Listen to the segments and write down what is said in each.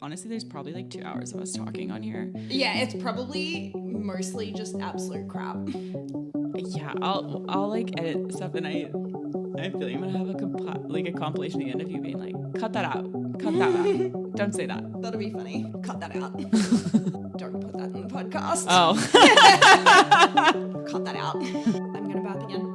honestly, there's probably like 2 hours of us talking on here. Yeah, it's probably mostly just absolute crap. Yeah, I'll like edit stuff, and I feel like I'm gonna have a compilation at the end of you being like, cut that out, don't say that. That'll be funny. Cut that out. Don't put that in the podcast. Oh. Cut that out. I'm gonna burp again.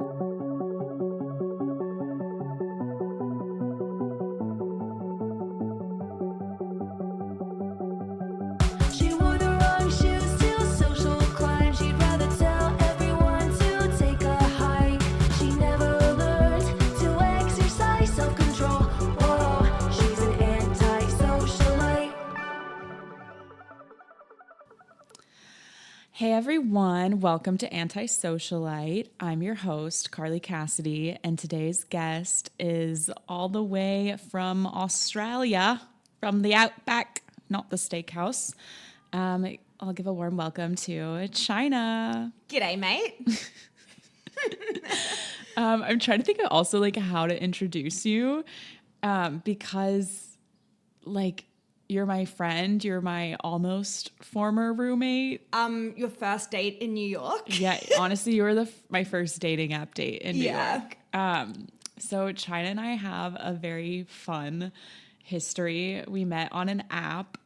Hey everyone, welcome to Antisocialite. I'm your host, Carly Cassidy, and today's guest is all the way from Australia, from the outback, not the steakhouse. I'll give a warm welcome to Chynna. G'day, mate. I'm trying to think of also like how to introduce you, because like you're my friend, you're my almost former roommate. Your first date in New York. Yeah, honestly, you were my first dating app date in New Yeah. York. So Chynna and I have a very fun history. We met on an app,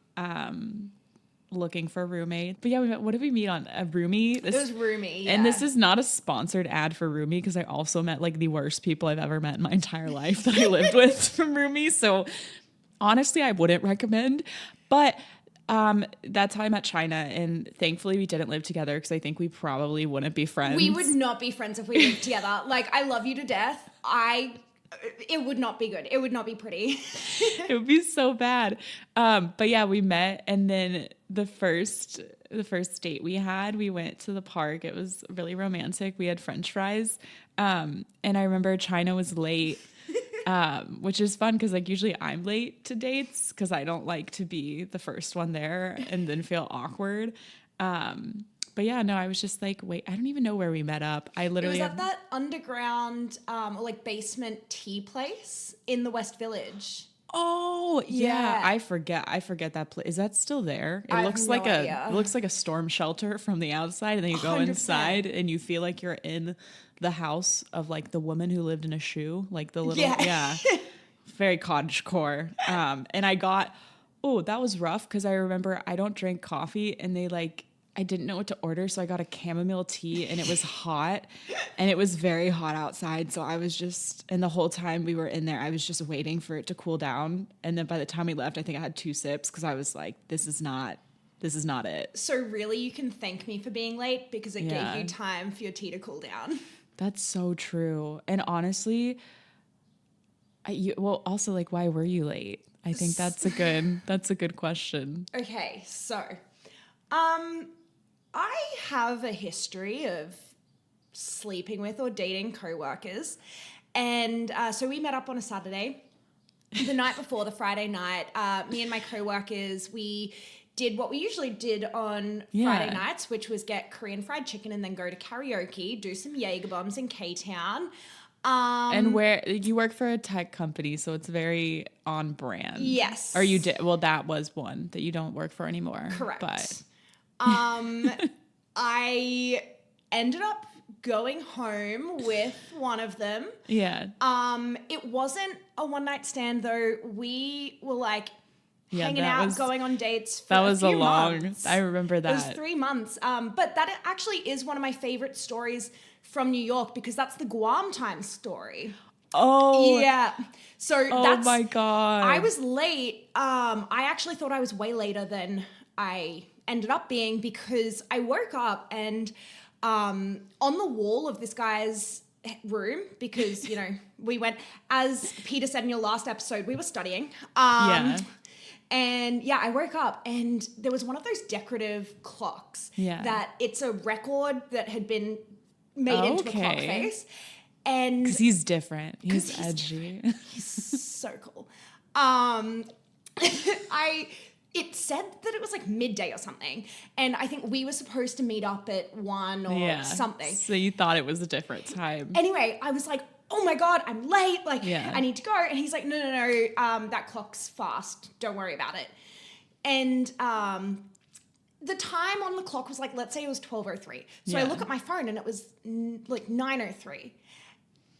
looking for a roommate. But yeah, what did we meet on? A Roomie? It was Roomie, yeah. And this is not a sponsored ad for Roomie, because I also met like the worst people I've ever met in my entire life that I lived with from Roomie. So honestly, I wouldn't recommend. But that's how I met Chynna, and thankfully we didn't live together because I think we probably wouldn't be friends. We would not be friends if we lived together. Like, I love you to death. It would not be good. It would not be pretty. It would be so bad. But yeah, we met, and then the first date we had, we went to the park. It was really romantic. We had French fries. And I remember Chynna was late. Which is fun because like usually I'm late to dates because I don't like to be the first one there and then feel awkward. But yeah, no, I was just like, wait, I don't even know where we met up. I literally It was at that underground, like basement tea place in the West Village. Oh yeah, Yeah. I forget that place. Is that still there? It I have looks no like idea. it looks like a storm shelter from the outside, and then you go 100%. inside and you feel like you're in the house of like the woman who lived in a shoe, like the little Yeah. very cottagecore. And I got, that was rough because I remember I don't drink coffee, and I didn't know what to order, so I got a chamomile tea, and it was hot, and it was very hot outside. So I was just, and the whole time we were in there, I was just waiting for it to cool down. And then by the time we left, I think I had 2 sips because I was like, this is not it. So really, you can thank me for being late because it Yeah. gave you time for your tea to cool down. That's so true. And honestly, also like, why were you late? I think that's a good question. Okay, so, I have a history of sleeping with or dating coworkers, and so we met up on a Saturday. The night before, the Friday night, me and my coworkers, we did what we usually did on Friday nights, which was get Korean fried chicken and then go to karaoke, do some Jaeger bombs in K-Town. And where you work for a tech company, so it's very on brand. Yes. Or you did. Well, that was one that you don't work for anymore. Correct. But I ended up going home with one of them. yeah. It wasn't a one-night stand though. We were like hanging that out, was- going on dates for That was a a few long. months. I remember that. It was 3 months. But that actually is one of my favorite stories from New York because that's the Guam time story. Oh Yeah. So that's my god. I was late. I actually thought I was way later than I ended up being because I woke up and on the wall of this guy's room, because, you know, we went, as Peter said in your last episode, we were studying. Yeah. And yeah, I woke up and there was one of those decorative clocks that it's a record that had been made into a clock face. And because he's different. He's edgy. He's so cool. It said that it was like midday or something. And I think we were supposed to meet up at 1 or something. So you thought it was a different time. Anyway, I was like, oh my God, I'm late. Like, Yeah. I need to go. And he's like, no, that clock's fast. Don't worry about it. And the time on the clock was like, let's say it was 12:03. So I look at my phone and it was like 9:03.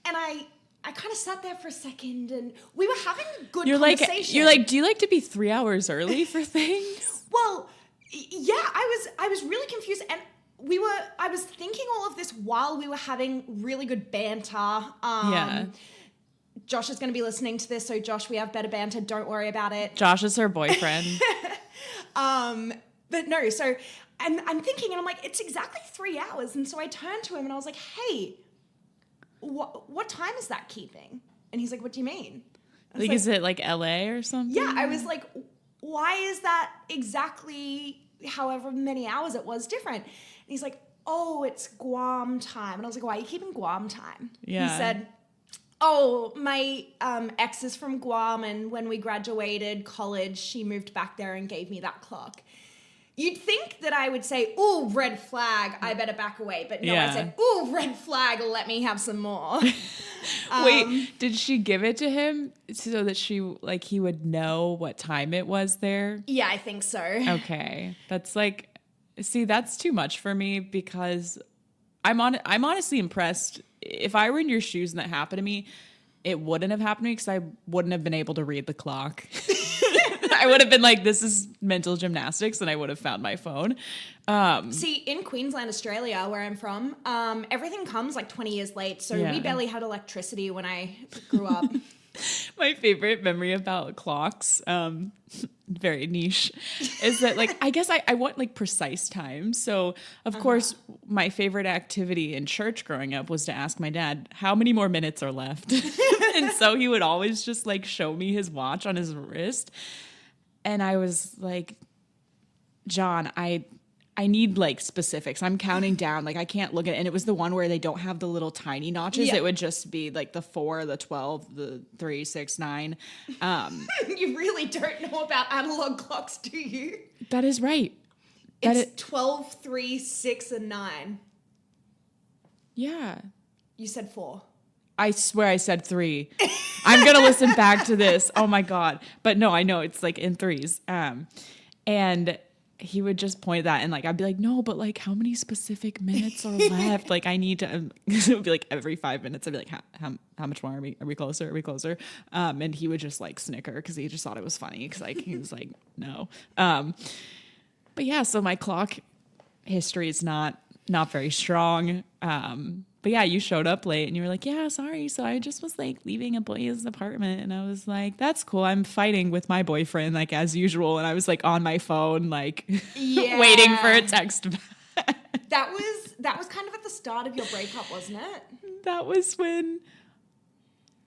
And I kind of sat there for a second and we were having a good conversation. You're like, do you like to be 3 hours early for things? Well, yeah, I was really confused, and I was thinking all of this while we were having really good banter. Josh is going to be listening to this, so Josh, we have better banter. Don't worry about it. Josh is her boyfriend. But no, so and I'm thinking, and I'm like, it's exactly 3 hours, and so I turned to him and I was like, hey, what time is that keeping? And he's like, what do you mean? Like, is it like LA or something? Yeah, I was like, why is that exactly however many hours it was different? And he's like, oh, it's Guam time. And I was like, why are you keeping Guam time? Yeah. He said, oh, my ex is from Guam, and when we graduated college, she moved back there and gave me that clock. You'd think that I would say, ooh, red flag, I better back away. But no, I said, ooh, red flag, let me have some more. Wait, did she give it to him so that he would know what time it was there? Yeah, I think so. Okay. That's like, see, that's too much for me because I'm honestly impressed. If I were in your shoes and that happened to me, it wouldn't have happened to me because I wouldn't have been able to read the clock. I would have been like, this is mental gymnastics, and I would have found my phone. See, in Queensland, Australia, where I'm from, everything comes like 20 years late. So we barely had electricity when I grew up. My favorite memory about clocks, very niche, is that like, I guess I want like precise time. So of course, my favorite activity in church growing up was to ask my dad, how many more minutes are left? And so he would always just like show me his watch on his wrist. And I was like, John, I need like specifics. I'm counting down. Like I can't look at it. And it was the one where they don't have the little tiny notches. Yeah. It would just be like the 4, the 12, the 3, 6, 9. You really don't know about analog clocks, do you? That is right. It's 12, 3, 6, and 9. Yeah. You said 4. I swear I said 3. I'm going to listen back to this. Oh my God. But no, I know it's like in 3s. And he would just point that and like, I'd be like, no, but like how many specific minutes are left? Like I need to, it would be like every 5 minutes. I'd be like, how much more? Are we closer? Are we closer? And he would just like snicker cause he just thought it was funny. Cause like, he was like, no. But yeah, so my clock history is not very strong. But yeah, you showed up late and you were like, yeah, sorry. So I just was like leaving a boy's apartment. And I was like, that's cool. I'm fighting with my boyfriend, like as usual. And I was like on my phone, like waiting for a text back. That was kind of at the start of your breakup, wasn't it? That was when,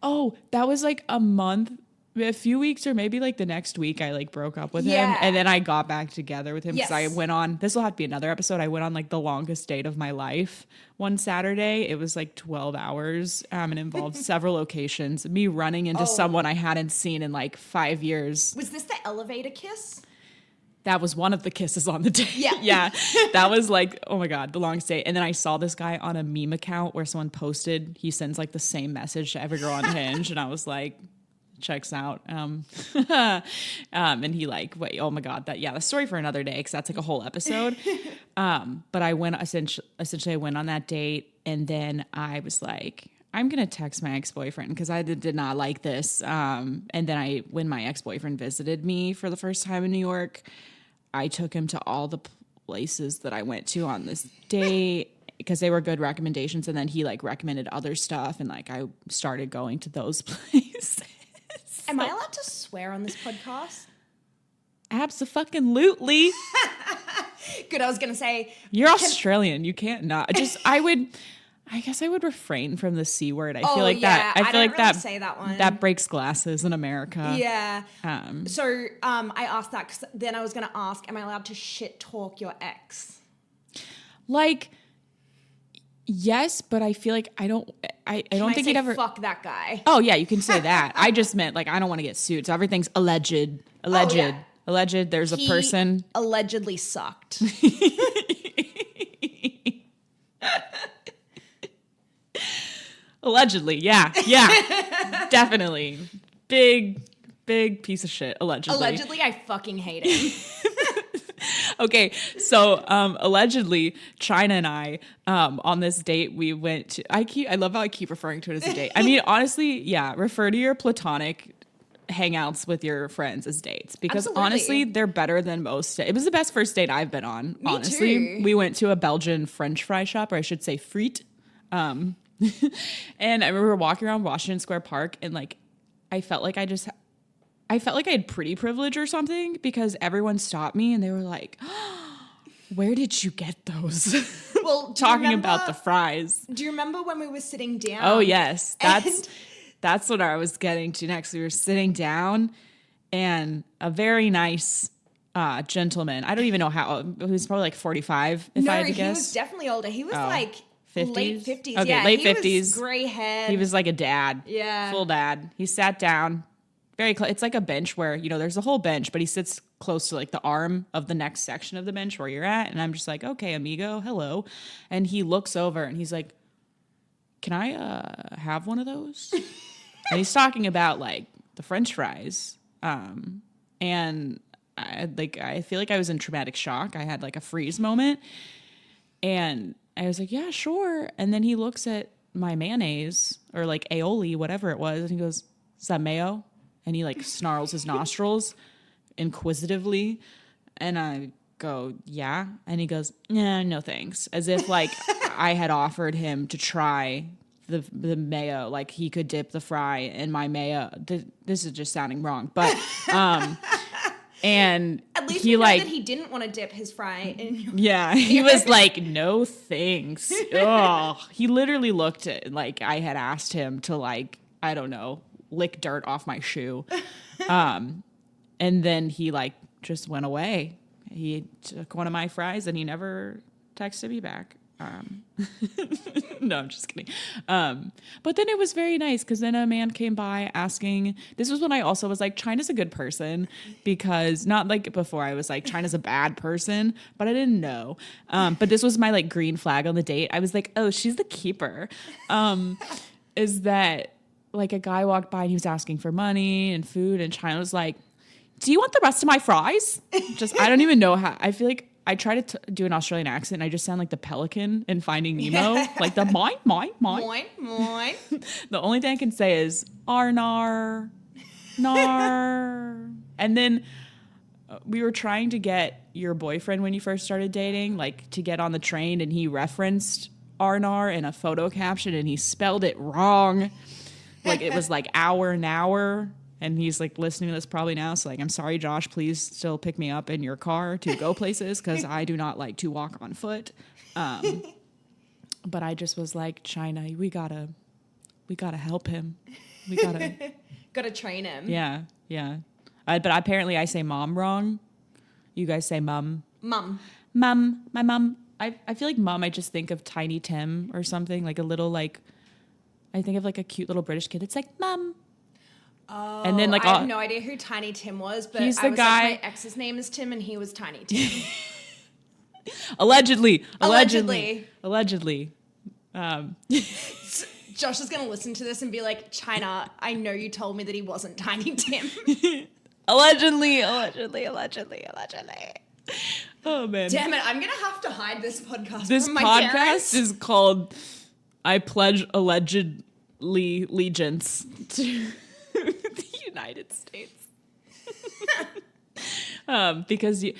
that was like a few weeks or maybe like the next week I like broke up with him, and then I got back together with him because I went on, this will have to be another episode, I went on like the longest date of my life one Saturday. It was like 12 hours and involved several locations, me running into someone I hadn't seen in like 5 years. Was this the elevator kiss? That was one of the kisses on the date. Yeah. That was like, oh my God, the longest date. And then I saw this guy on a meme account where someone posted, he sends like the same message to every girl on Hinge, and I was like, checks out. And he like, wait, oh my God, the story for another day, because that's like a whole episode. But I went, essentially I went on that date, and then I was like, I'm going to text my ex-boyfriend because I did not like this. And then when my ex-boyfriend visited me for the first time in New York, I took him to all the places that I went to on this date because they were good recommendations. And then he like recommended other stuff, and like I started going to those places. Am I allowed to swear on this podcast? Abso-fucking-lutely. Good, I was going to say. You're Australian. You can't not. I guess I would refrain from the C word. I feel like that. I feel like really say that one. That breaks glasses in America. Yeah. So I asked that because then I was going to ask, am I allowed to shit talk your ex? Like, yes, but I feel like I don't think he'd ever fuck that guy. Oh yeah, you can say that. I just meant like I don't want to get sued. So everything's alleged. Alleged. There's a person allegedly sucked. Allegedly, yeah, definitely. Big Big piece of shit, allegedly. Allegedly, I fucking hate him. Okay, so allegedly, Chynna and I, on this date, we went to. I love how I keep referring to it as a date. I mean, honestly, yeah, refer to your platonic hangouts with your friends as dates because Absolutely. honestly, they're better than most. It was the best first date I've been on. Me honestly, too. We went to a Belgian French fry shop, or I should say, frites. And I remember walking around Washington Square Park, and like, I felt like I had pretty privilege or something because everyone stopped me and they were like, where did you get those? Well, Talking about the fries. Do you remember when we were sitting down? Oh, yes. That's what I was getting to next. We were sitting down and a very nice gentleman. I don't even know how. He was probably like 45, if I had to guess. No, he was definitely older. He was like 50s? late 50s. Okay, yeah, late he 50s. was gray hair. He was like a dad. Yeah. Full dad. He sat down. Very close. It's like a bench where, you know, there's a whole bench, but he sits close to like the arm of the next section of the bench where you're at. And I'm just like, okay, amigo, hello. And he looks over and he's like, can I have one of those? And he's talking about like the French fries. And I feel like I was in traumatic shock. I had like a freeze moment. And I was like, yeah, sure. And then he looks at my mayonnaise or like aioli, whatever it was. And he goes, is that mayo? And he like snarls his nostrils inquisitively. And I go, yeah. And he goes, yeah, no thanks. As if like I had offered him to try the mayo. Like he could dip the fry in my mayo. This is just sounding wrong. But, and at least he we know like, that he didn't want to dip his fry in your yeah, he was like, no thanks. Oh, he literally looked at like I had asked him to like, I don't know, lick dirt off my shoe. And then he like just went away. He took one of my fries and he never texted me back. No, I'm just kidding. But then it was very nice because then a man came by asking, this was when I also was like, Chynna's a good person, because not like before I was like, Chynna's a bad person, but I didn't know. But this was my like green flag on the date. I was like, oh, she's the keeper. Is that like a guy walked by and he was asking for money and food, and Chynna was like, do you want the rest of my fries? Just, I don't even know how. I feel like I try to do an Australian accent and I just sound like the pelican in Finding Nemo. Like the moin, moin, moin. Moin, moin. The only thing I can say is Aur Naur, Naur. And then we were trying to get your boyfriend when you first started dating, like to get on the train, and he referenced Aur Naur in a photo caption and he spelled it wrong. Like it was like Aur Naur. And he's like listening to this probably now. So like, I'm sorry, Josh, please still pick me up in your car to go places, because I do not like to walk on foot. But I just was like, Chynna, we gotta help him. We Gotta train him. Yeah. But apparently I say mom wrong. You guys say mum. Mum. Mum. My mom. I feel like mum, I just think of Tiny Tim or something, like a little like, I think of like a cute little British kid. It's like, mum. Oh, and then like I have no idea who Tiny Tim was, but he's the I was guy. like, my ex's name is Tim and he was Tiny Tim. Allegedly. Josh is gonna listen to this and be like, Chynna, I know you told me that he wasn't Tiny Tim. Allegedly. Oh man. Damn it, I'm gonna have to hide this podcast This from my podcast parents. is called I Pledge Allegedly Allegiance to the United States. Because you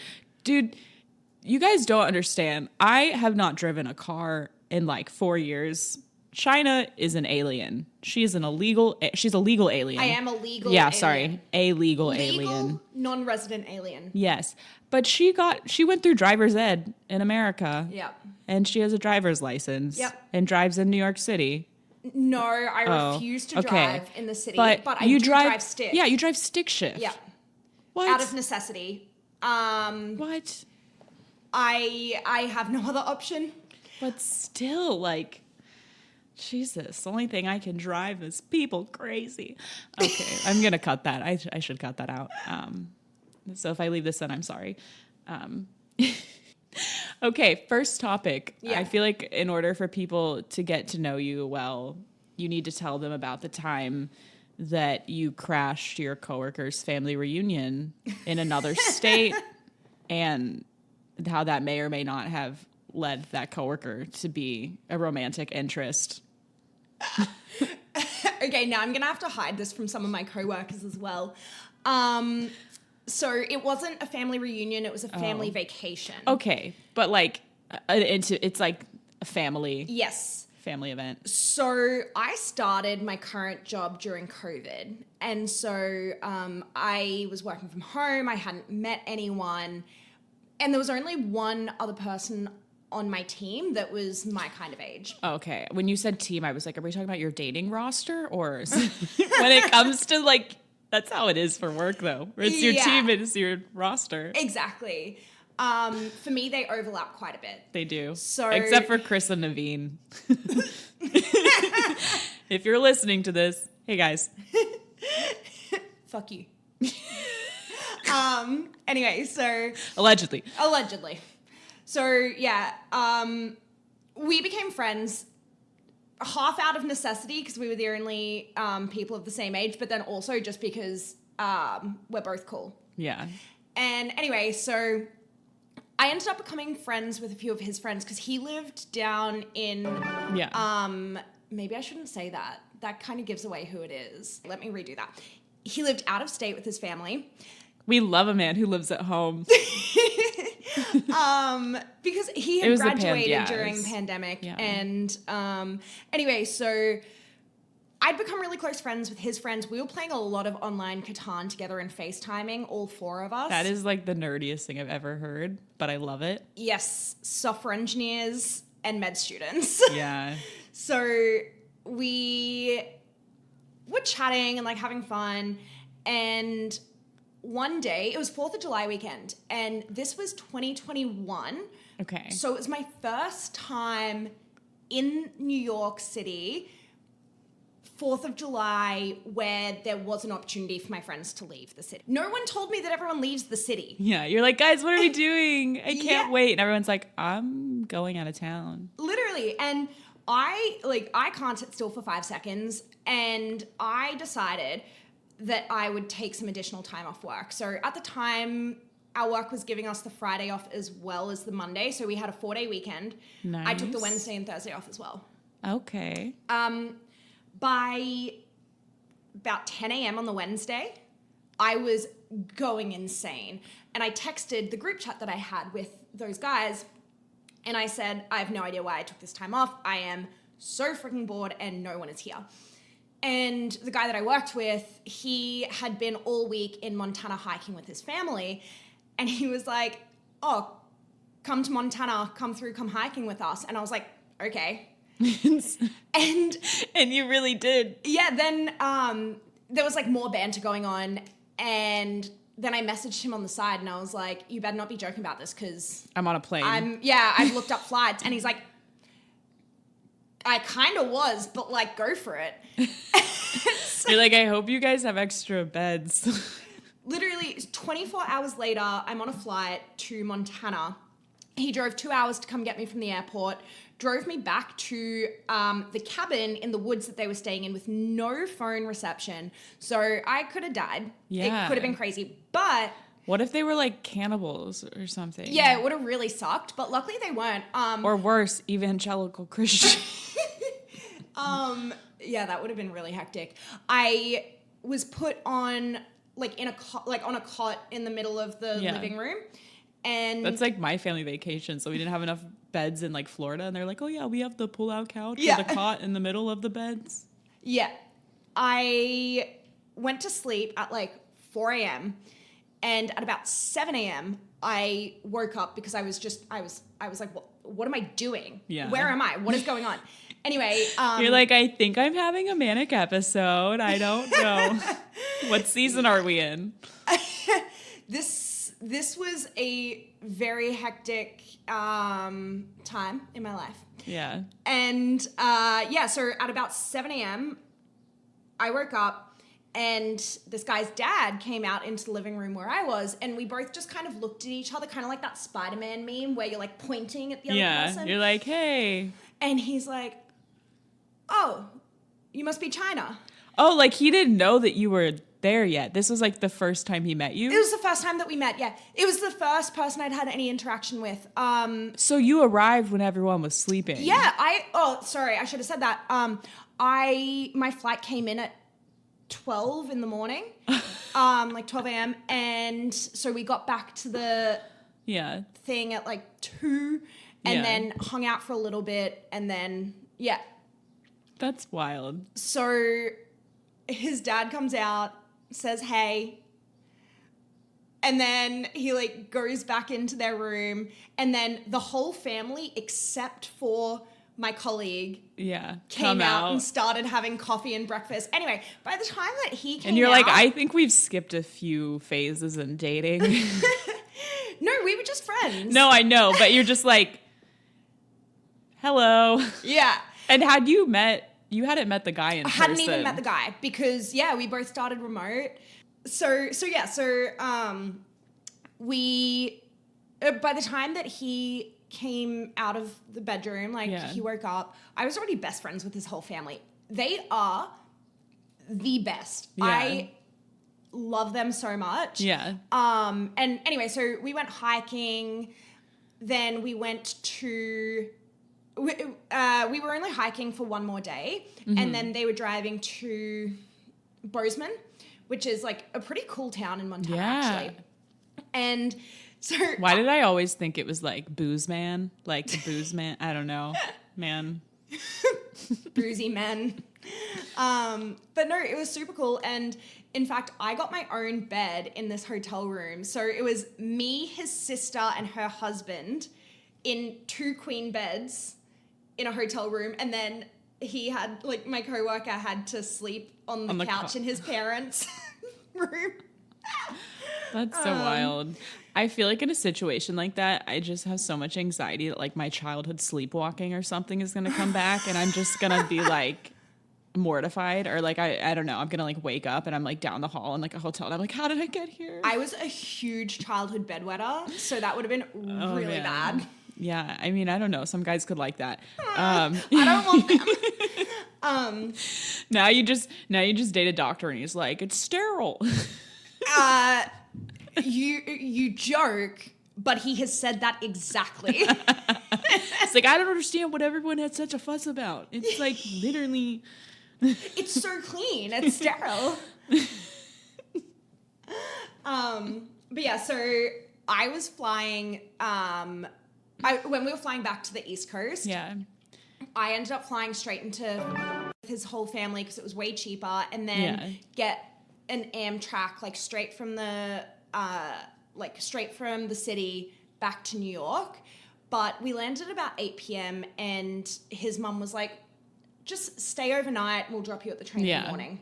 guys don't understand. I have not driven a car in like 4 years. Chynna is an alien. She's a legal alien. I am a legal Yeah, alien. sorry. A legal alien. Non-resident alien. Yes. But she went through driver's ed in America. Yep. And she has a driver's license. Yep. And drives in New York City. No, I refuse to drive in the city, but I do drive stick. Yeah, you drive stick shift. Yeah. What? Out of necessity. What? I have no other option. But still, like, Jesus, the only thing I can drive is people crazy. Okay, I'm going to cut that. I should cut that out. So if I leave this in, I'm sorry. Okay, first topic. Yeah. I feel like in order for people to get to know you well, you need to tell them about the time that you crashed your coworker's family reunion in another state and how that may or may not have led that coworker to be a romantic interest. Okay, now I'm going to have to hide this from some of my coworkers as well. So it wasn't a family reunion, it was a family vacation. Okay, but like it's like a family. Yes. Family event. So I started my current job during COVID. And so I was working from home. I hadn't met anyone. And there was only one other person on my team that was my kind of age. Okay. When you said team, I was like, are we talking about your dating roster? Or when it comes to like, that's how it is for work though. Where it's your team, it's your roster. Exactly. For me, they overlap quite a bit. They do. So, except for Chris and Naveen. If you're listening to this, hey guys. Fuck you. Anyway, so Allegedly. So yeah, we became friends half out of necessity because we were the only people of the same age, but then also just because we're both cool. Yeah. And anyway, so I ended up becoming friends with a few of his friends because he lived down in maybe I shouldn't say that. That kind of gives away who it is. Let me redo that. He lived out of state with his family. We love a man who lives at home. Because he had graduated during the pandemic. Yeah. And anyway, so I'd become really close friends with his friends. We were playing a lot of online Catan together and FaceTiming, all four of us. That is like the nerdiest thing I've ever heard, but I love it. Yes, software engineers and med students. Yeah. So we were chatting and like having fun. And one day, it was 4th of July weekend, and this was 2021. Okay. So it was my first time in New York City, 4th of July, where there was an opportunity for my friends to leave the city. No one told me that everyone leaves the city. Yeah, you're like, guys, what are we doing? I can't wait. And everyone's like, I'm going out of town. Literally. And I can't sit still for 5 seconds. And I decided that I would take some additional time off work. So at the time, our work was giving us the Friday off as well as the Monday. So we had a 4-day weekend. Nice. I took the Wednesday and Thursday off as well. Okay. By about 10 a.m. on the Wednesday, I was going insane. And I texted the group chat that I had with those guys. And I said, I have no idea why I took this time off. I am so freaking bored and no one is here. And the guy that I worked with, he had been all week in Montana hiking with his family. And he was like, oh, come to Montana, come hiking with us. And I was like, okay. and you really did. Yeah, then there was like more banter going on. And then I messaged him on the side and I was like, you better not be joking about this because I'm on a plane. I've looked up flights. And he's like, I kind of was, but like, go for it. So, you're like, I hope you guys have extra beds. Literally 24 hours later, I'm on a flight to Montana. He drove 2 hours to come get me from the airport, drove me back to the cabin in the woods that they were staying in with no phone reception. So I could have died. Yeah. It could have been crazy. But what if they were like cannibals or something? yeah, it would have really sucked. But luckily they weren't. Or worse, evangelical Christian. Yeah, that would have been really hectic. I was put on on a cot in the middle of the living room. And that's like my family vacation. So we didn't have enough beds in like Florida. And they're like, oh yeah, we have the pull-out couch with the cot in the middle of the beds. Yeah. I went to sleep at like 4 a.m. And at about 7 a.m., I woke up because I was like, what am I doing? Yeah. Where am I? What is going on? Anyway. You're like, I think I'm having a manic episode. I don't know. What season are we in? This was a very hectic time in my life. Yeah. And so at about 7 a.m., I woke up and this guy's dad came out into the living room where I was, and we both just kind of looked at each other, kind of like that Spider-Man meme where you're like pointing at the other person. You're like, hey. And he's like, oh, you must be Chynna. Oh, like he didn't know that you were there yet. This was like the first time he met you? It was the first time that we met, yeah. It was the first person I'd had any interaction with. So you arrived when everyone was sleeping. Yeah, sorry, I should have said that. My flight came in at 12 in the morning, like 12 a.m. And so we got back to the thing at like 2 and then hung out for a little bit and then, yeah. That's wild. So his dad comes out, says, hey, and then he like goes back into their room and then the whole family except for my colleague came out and started having coffee and breakfast. Anyway, by the time that he came and you're out, like, I think we've skipped a few phases in dating. No, we were just friends. No, I know, but you're just like, hello. Yeah. And had you met, you hadn't met the guy in person. I hadn't even met the guy because, we both started remote. We, by the time that he came out of the bedroom, he woke up, I was already best friends with his whole family. They are the best. Yeah. I love them so much. Yeah. And anyway, so we went hiking, then we went to... we were only hiking for one more day, and then they were driving to Bozeman, which is like a pretty cool town in Montana, actually. And so... Why did I always think it was like Booze Man? Like the Booze Man? I don't know. Man. Boozy men. But no, it was super cool. And in fact, I got my own bed in this hotel room. So it was me, his sister, and her husband in 2 queen beds in a hotel room, and then he had, like, my coworker had to sleep on the couch in his parents' room. That's so wild. I feel like in a situation like that, I just have so much anxiety that, like, my childhood sleepwalking or something is going to come back, and I'm just going to be, like, mortified, or, like, I don't know, I'm going to, like, wake up, and I'm, like, down the hall in, like, a hotel, and I'm like, how did I get here? I was a huge childhood bedwetter, so that would have been really bad. Yeah, I mean, I don't know. Some guys could like that. I don't want them. Now you just date a doctor and he's like, it's sterile. You joke, but he has said that exactly. It's like, I don't understand what everyone had such a fuss about. It's like literally. It's so clean. It's sterile. But yeah, so I was flying. When we were flying back to the East Coast, I ended up flying straight into his whole family because it was way cheaper, and then get an Amtrak like straight from the city back to New York. But we landed about 8 p.m. and his mum was like, "Just stay overnight. We'll drop you at the train in the morning."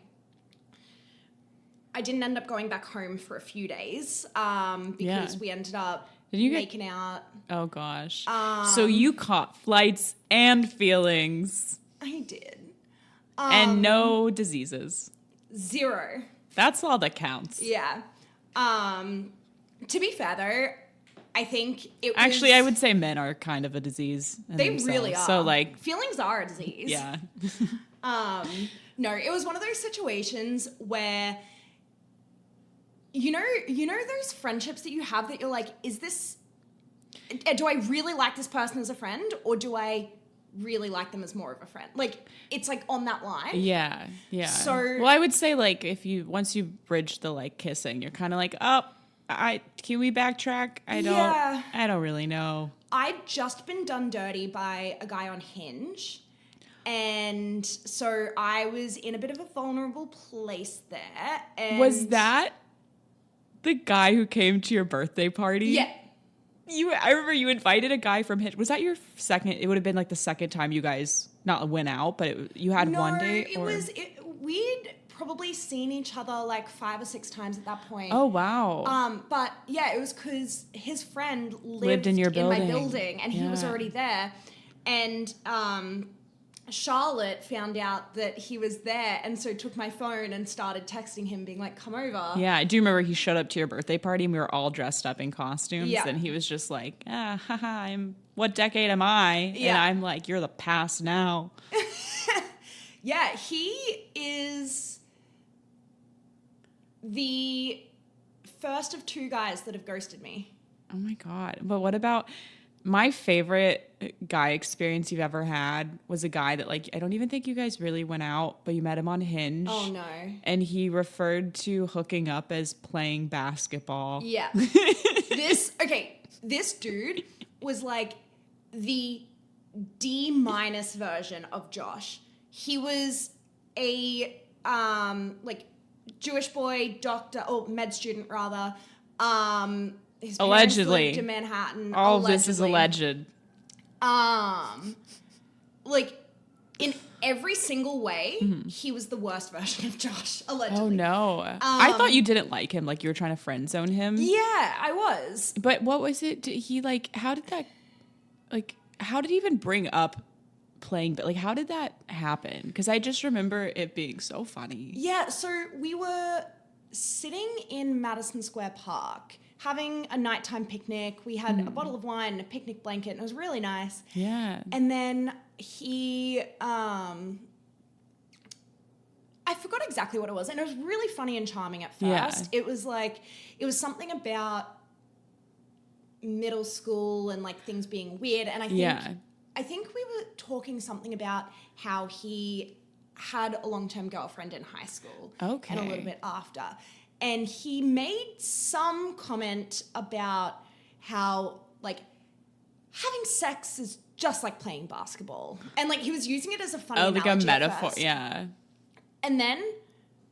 I didn't end up going back home for a few days because we ended up making out. Oh, gosh. So you caught flights and feelings. I did. And no diseases. 0. That's all that counts. Yeah. To be fair, though, I think it was... Actually, I would say men are kind of a disease. They really are. So, like... Feelings are a disease. Yeah. No, it was one of those situations where... You know those friendships that you have that you're like, do I really like this person as a friend, or do I really like them as more of a friend? Like, it's like on that line. Yeah, yeah. So, well, I would say like once you bridge the like kissing, you're kind of like, can we backtrack? I don't really know. I'd just been done dirty by a guy on Hinge. And so I was in a bit of a vulnerable place there. And was that the guy who came to your birthday party? Yeah. I remember you invited a guy from Hinge. Was that your second? It would have been like the second time you guys not went out, but you had one date? No, we'd probably seen each other like 5 or 6 times at that point. Oh, wow. But yeah, it was because his friend lived in my building, and he was already there. And Charlotte found out that he was there, and so took my phone and started texting him being like, come over. Yeah, I do remember he showed up to your birthday party and we were all dressed up in costumes. Yeah. And he was just like, what decade am I? Yeah. And I'm like, you're the past now. Yeah, he is the first of two guys that have ghosted me. Oh my God. But what about my favorite guy experience you've ever had was a guy that like, I don't even think you guys really went out, but you met him on Hinge. Oh no. And he referred to hooking up as playing basketball. Yeah. This dude was like the D- version of Josh. He was a like Jewish boy, doctor or med student rather. His parents Allegedly. lived in Manhattan. All of this is alleged. Like in every single way, he was the worst version of Josh, allegedly. Oh no. I thought you didn't like him, like you were trying to friend zone him. Yeah, I was. But what was it? Did he like, how did he even bring up playing, but like, how did that happen? Because I just remember it being so funny. Yeah, so we were sitting in Madison Square Park having a nighttime picnic. We had a bottle of wine and a picnic blanket, and it was really nice. Yeah. And then he, I forgot exactly what it was, and it was really funny and charming at first. Yeah. It was something about middle school and like things being weird, and I think we were talking something about how he had a long-term girlfriend in high school. Okay. And a little bit after. And he made some comment about how, like, having sex is just like playing basketball. And, like, he was using it as a funny analogy like a at metaphor. first. Yeah. And then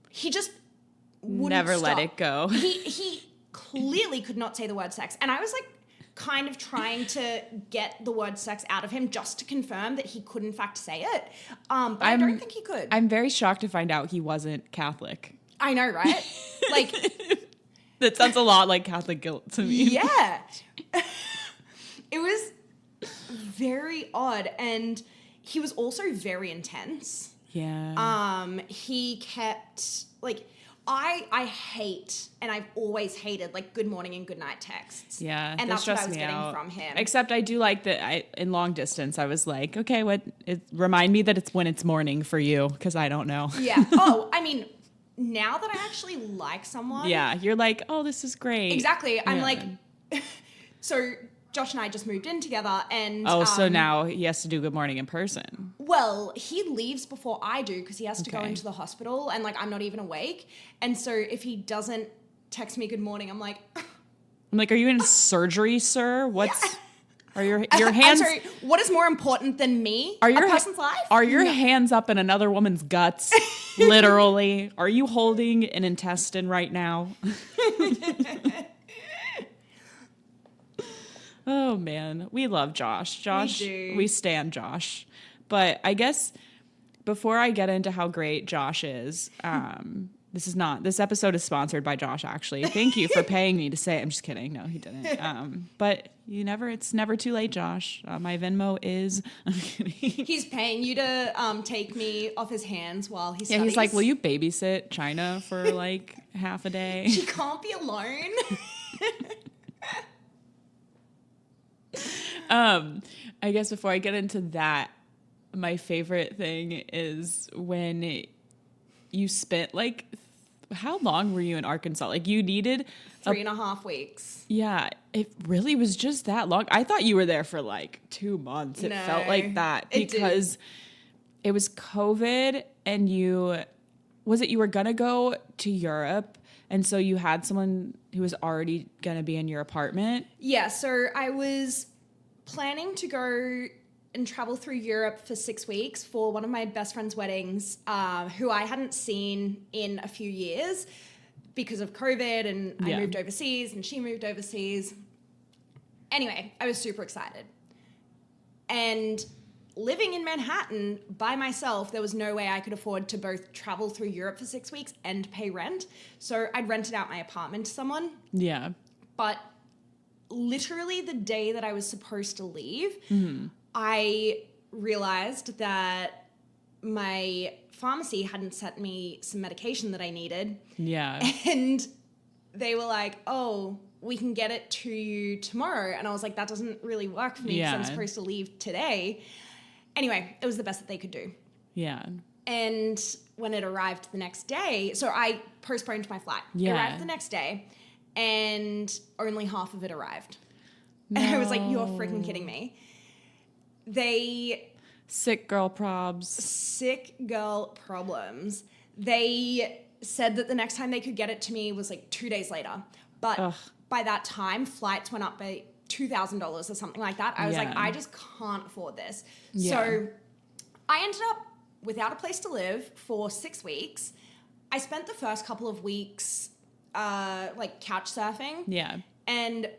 he just wouldn't Never stop. let it go. He clearly could not say the word sex. And I was, like, kind of trying to get the word sex out of him just to confirm that he could, in fact, say it. But I don't think he could. I'm very shocked to find out he wasn't Catholic. I know, right? Like, that sounds a lot like Catholic guilt to me. Yeah. It was very odd. And he was also very intense. Yeah. He kept, like, I hate, and I've always hated, like, good morning and good night texts. Yeah. And that's what I was getting from him. Except I do like that in long distance, I was like, okay, remind me that it's when it's morning for you, because I don't know. Yeah. Oh, I mean, now that I actually like someone. Yeah. You're like, oh, this is great. Exactly. I'm like, so Josh and I just moved in together, and so now he has to do good morning in person. Well, he leaves before I do because he has to go into the hospital, and like I'm not even awake. And so if he doesn't text me good morning, I'm like, are you in surgery, sir? Are your hands? I'm sorry, what is more important than me? Are your a person's life? Are your hands up in another woman's guts? Literally. Are you holding an intestine right now? Oh man, we love Josh. We stan Josh. But I guess before I get into how great Josh is, this episode is sponsored by Josh, actually. Thank you for paying me to say it. I'm just kidding. No, he didn't. But it's never too late, Josh. My Venmo is, I'm kidding. He's paying you to take me off his hands while he studies. Yeah, he's like, will you babysit Chynna for like half a day? She can't be alone. I guess before I get into that, my favorite thing is when you spent like, how long were you in Arkansas? Like you needed 3.5 weeks. Yeah, it really was just that long. I thought you were there for like 2 months. It felt like that because it was COVID and you were going to go to Europe. And so you had someone who was already going to be in your apartment. Yeah. So I was planning to go and travel through Europe for 6 weeks for one of my best friend's weddings, who I hadn't seen in a few years because of COVID, and I moved overseas and she moved overseas. Anyway, I was super excited. And living in Manhattan by myself, there was no way I could afford to both travel through Europe for 6 weeks and pay rent. So I'd rented out my apartment to someone. Yeah. But literally the day that I was supposed to leave, I realized that my pharmacy hadn't sent me some medication that I needed. Yeah. And they were like, oh, we can get it to you tomorrow. And I was like, that doesn't really work for me because I'm supposed to leave today. Anyway, it was the best that they could do. Yeah. And when it arrived the next day, so I postponed my flight. It Yeah. arrived the next day and only half of it arrived. And I was like, you're freaking kidding me. Sick girl probs. Sick girl problems. They said that the next time they could get it to me was like 2 days later. But by that time, flights went up by $2,000 or something like that. I was like, I just can't afford this. Yeah. So I ended up without a place to live for 6 weeks. I spent the first couple of weeks like couch surfing. Yeah. And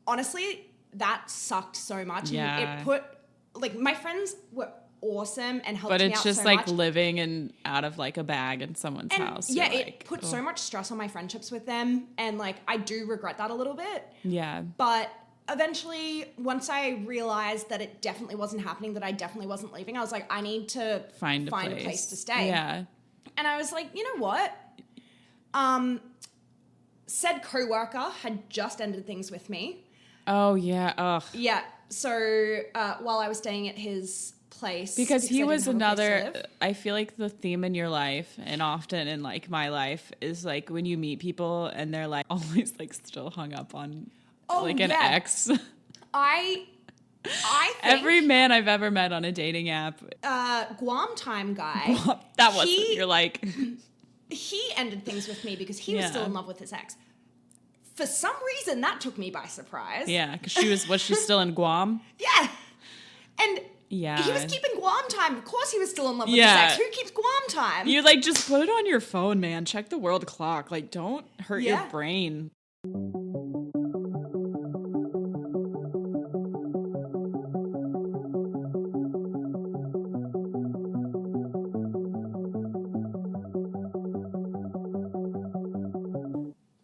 honestly, that sucked so much. Yeah. And it put, like, my friends were awesome and helped But me it's out just so like much. living in out of like a bag in someone's And house. yeah, You're it like, put so much stress on my friendships with them. And like, I do regret that a little bit. Yeah. But eventually, once I realized that it definitely wasn't happening, that I definitely wasn't leaving, I was like, I need to Find a a place to stay. Yeah. And I was like, you know what? Said coworker had just ended things with me. Oh yeah. Ugh. Yeah. So while I was staying at his place, Because he I was didn't have a place to another, live. I feel like the theme in your life and often in like my life is like when you meet people and they're like always like still hung up on like an ex. I think Every man I've ever met on a dating app. Guam time guy. That wasn't, you're like. He ended things with me because he was still in love with his ex. For some reason, that took me by surprise. Yeah, because was she still in Guam? Yeah. And yeah, he was keeping Guam time. Of course he was still in love with his ex. Who keeps Guam time? You like just put it on your phone, man. Check the world clock. Like, don't hurt your brain.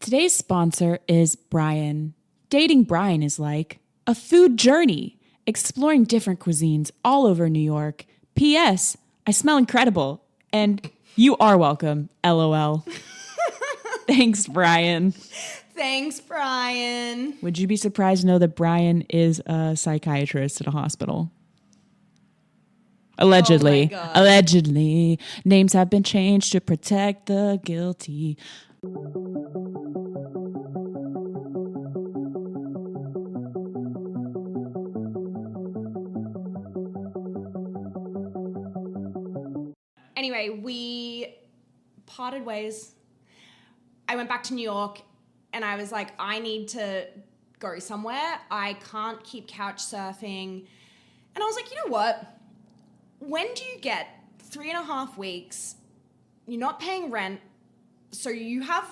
Today's sponsor is Brian. Dating Brian is like a food journey, exploring different cuisines all over New York. P.S. I smell incredible. And you are welcome, LOL. Thanks, Brian. Thanks, Brian. Would you be surprised to know that Brian is a psychiatrist at a hospital? Allegedly. Oh my God. Allegedly. Names have been changed to protect the guilty. Anyway, we parted ways. I went back to New York and I was like, I need to go somewhere. I can't keep couch surfing. And I was like, you know what? When do you get 3.5 weeks? You're not paying rent. So you have,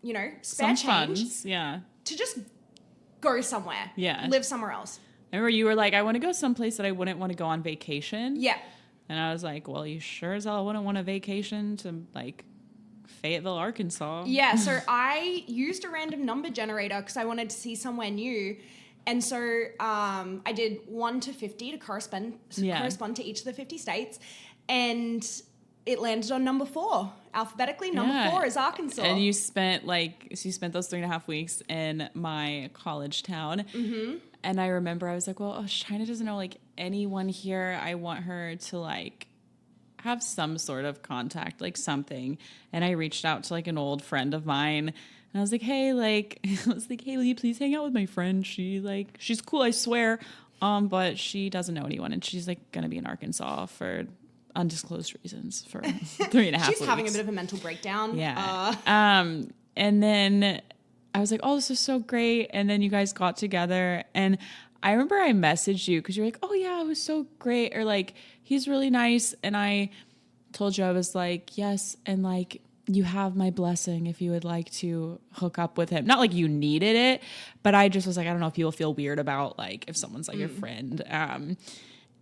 spare Some change funds, yeah. to just go somewhere. Yeah. Live somewhere else. I remember you were like, I want to go someplace that I wouldn't want to go on vacation. Yeah. And I was like, well, you sure as hell wouldn't want a vacation to like Fayetteville, Arkansas. Yeah, so I used a random number generator because I wanted to see somewhere new. And so I did 1 to 50 to correspond to each of the 50 states. And it landed on number 4. Alphabetically, number 4 is Arkansas. And you spent those 3.5 weeks in my college town. Mm-hmm. And I remember I was like, well, Chynna doesn't know like anyone here. I want her to like have some sort of contact, like something. And I reached out to like an old friend of mine. And I was like, hey, will you please hang out with my friend? She's cool, I swear. But she doesn't know anyone. And she's like going to be in Arkansas for undisclosed reasons for 3.5 weeks. She's having a bit of a mental breakdown. Yeah. And then I was like, oh, this is so great. And then you guys got together. And I remember I messaged you because you're like, oh, yeah, it was so great. Or like, he's really nice. And I told you, I was like, yes. And like, you have my blessing if you would like to hook up with him. Not like you needed it, but I just was like, I don't know if you'll feel weird about like if someone's like your friend.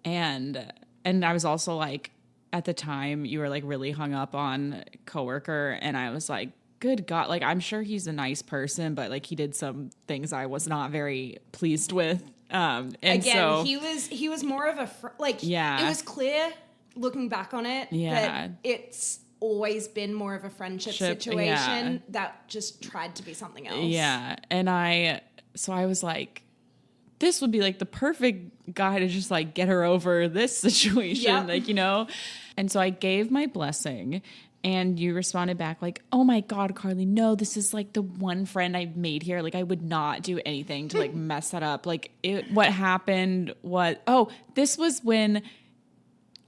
And I was also like, at the time you were like really hung up on coworker. And I was like, good God, like I'm sure he's a nice person, but like he did some things I was not very pleased with. And again, so he was more of a it was clear looking back on it that it's always been more of a friendship situation that just tried to be something else. Yeah. And I was like, this would be like the perfect guy to just like get her over this situation. Yep. Like, you know? And so I gave my blessing and you responded back like, oh my God, Carly, no, this is like the one friend I've made here. Like I would not do anything to like mess that up. Like what happened this was when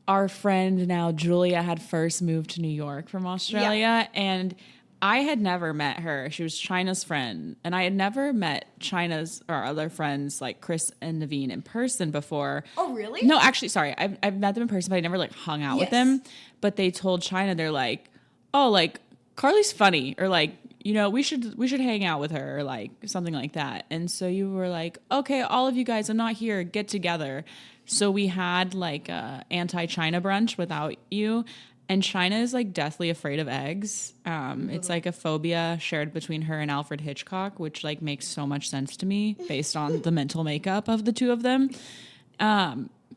our friend now Julia had first moved to New York from Australia and I had never met her. She was Chynna's friend. And I had never met Chynna's or other friends like Chris and Naveen in person before. Oh, really? No, actually, sorry. I've met them in person, but I never like hung out with them. But they told Chynna, they're like, oh, like Carly's funny or like, you know, we should hang out with her or like something like that. And so you were like, okay, all of you guys, I'm not here, get together. So we had like a anti-Chynna brunch without you. And Chynna is like deathly afraid of eggs. It's like a phobia shared between her and Alfred Hitchcock, which like makes so much sense to me based on the mental makeup of the two of them.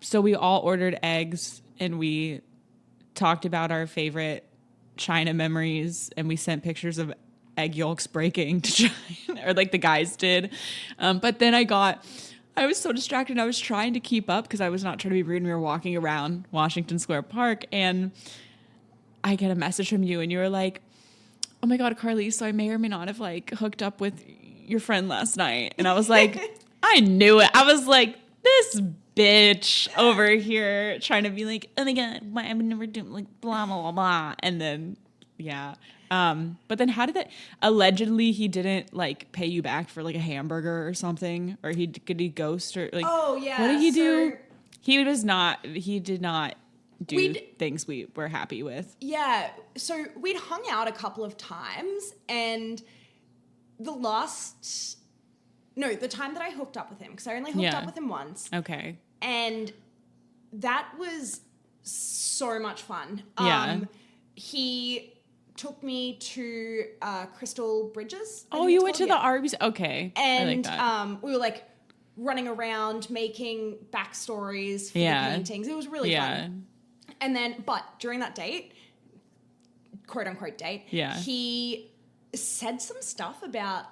So we all ordered eggs and we talked about our favorite Chynna memories and we sent pictures of egg yolks breaking to Chynna, or like the guys did. But then I was so distracted. I was trying to keep up because I was not trying to be rude. And we were walking around Washington Square Park and I get a message from you and you were like, oh my God, Carly, so I may or may not have like hooked up with your friend last night. And I was like, I knew it. I was like, this bitch over here trying to be like, oh my God, why I would never do like blah, blah, blah, blah. And then, yeah. But then how did that, allegedly he didn't like pay you back for like a hamburger or something, or did he ghost or like, oh yeah. What did he do? He did not do things we were happy with. Yeah. So we'd hung out a couple of times and the time that I hooked up with him, because I only hooked up with him once. Okay. And that was so much fun. Yeah. He took me to Crystal Bridges. Oh, you went to the Arby's? Okay. And I like that. we were like running around making backstories for the paintings. It was really fun. And then, but during that date, quote unquote date, he said some stuff about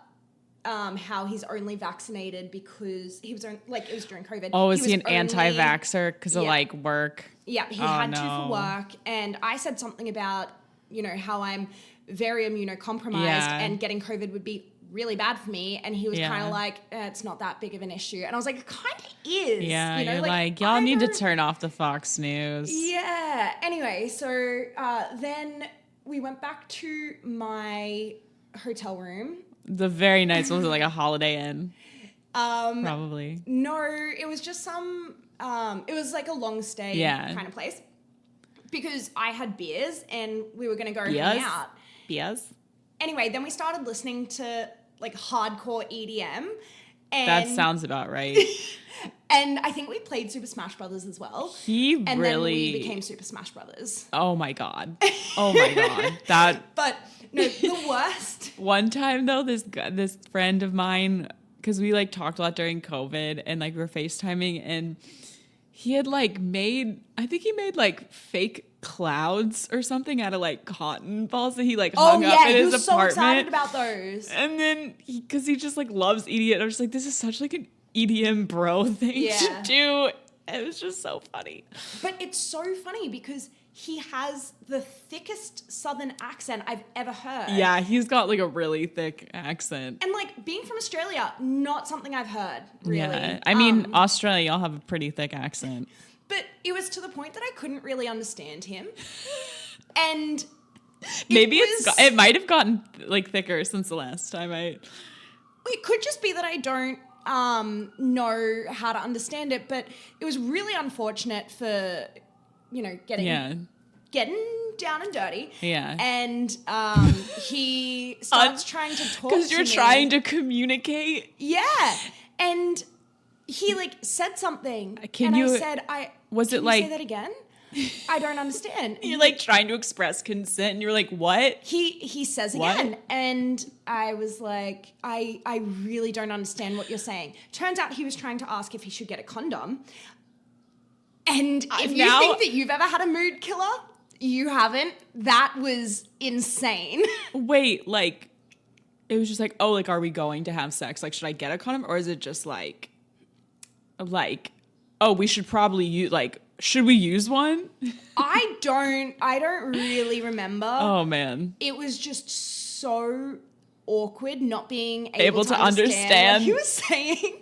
how he's only vaccinated because he was like, it was during COVID. Oh, is he an anti-vaxxer because of like work? Yeah, he had to for work. And I said something about, you know, how I'm very immunocompromised and getting COVID would be really bad for me. And he was kind of like, it's not that big of an issue. And I was like, it kind of is. Yeah, you know, you're like y'all need to turn off the Fox News. Yeah. Anyway, so then we went back to my hotel room. The very nice one, was it like a Holiday Inn? Probably. No, it was just it was like a long stay kind of place. Because I had beers and we were going to go hang out. Beers? Anyway, then we started listening to like hardcore EDM. And that sounds about right. And I think we played Super Smash Brothers as well. And then we became Super Smash Brothers. Oh my God. Oh my God. But no, the worst. One time though, this friend of mine, because we like talked a lot during COVID and like we were FaceTiming and he had like made like fake clouds or something out of like cotton balls that he like hung up in his apartment. Oh yeah, he was so excited about those. And then because he just like loves EDM, I was like, this is such like an EDM bro thing to do. It was just so funny. But it's so funny because he has the thickest Southern accent I've ever heard. Yeah, he's got like a really thick accent. And like being from Australia, not something I've heard, really. Yeah. I mean, Australia, y'all have a pretty thick accent. But it was to the point that I couldn't really understand him. And maybe it might have gotten like thicker since the last time It could just be that I don't know how to understand it, but it was really unfortunate for, you know, getting down and dirty. Yeah. And he starts trying to talk to me. Because you're trying to communicate. Yeah. And he like said something. I said, can you say that again? I don't understand. You're like trying to express consent and you're like, what? He says again. And I was like, I really don't understand what you're saying. Turns out he was trying to ask if he should get a condom. And if you think that you've ever had a mood killer, you haven't. That was insane. Wait, like, it was just like, oh, like, are we going to have sex? Like, should I get a condom? Or is it just like... like, oh, we should probably use, like, should we use one? I don't really remember. Oh, man. It was just so awkward not being able to understand what he was saying.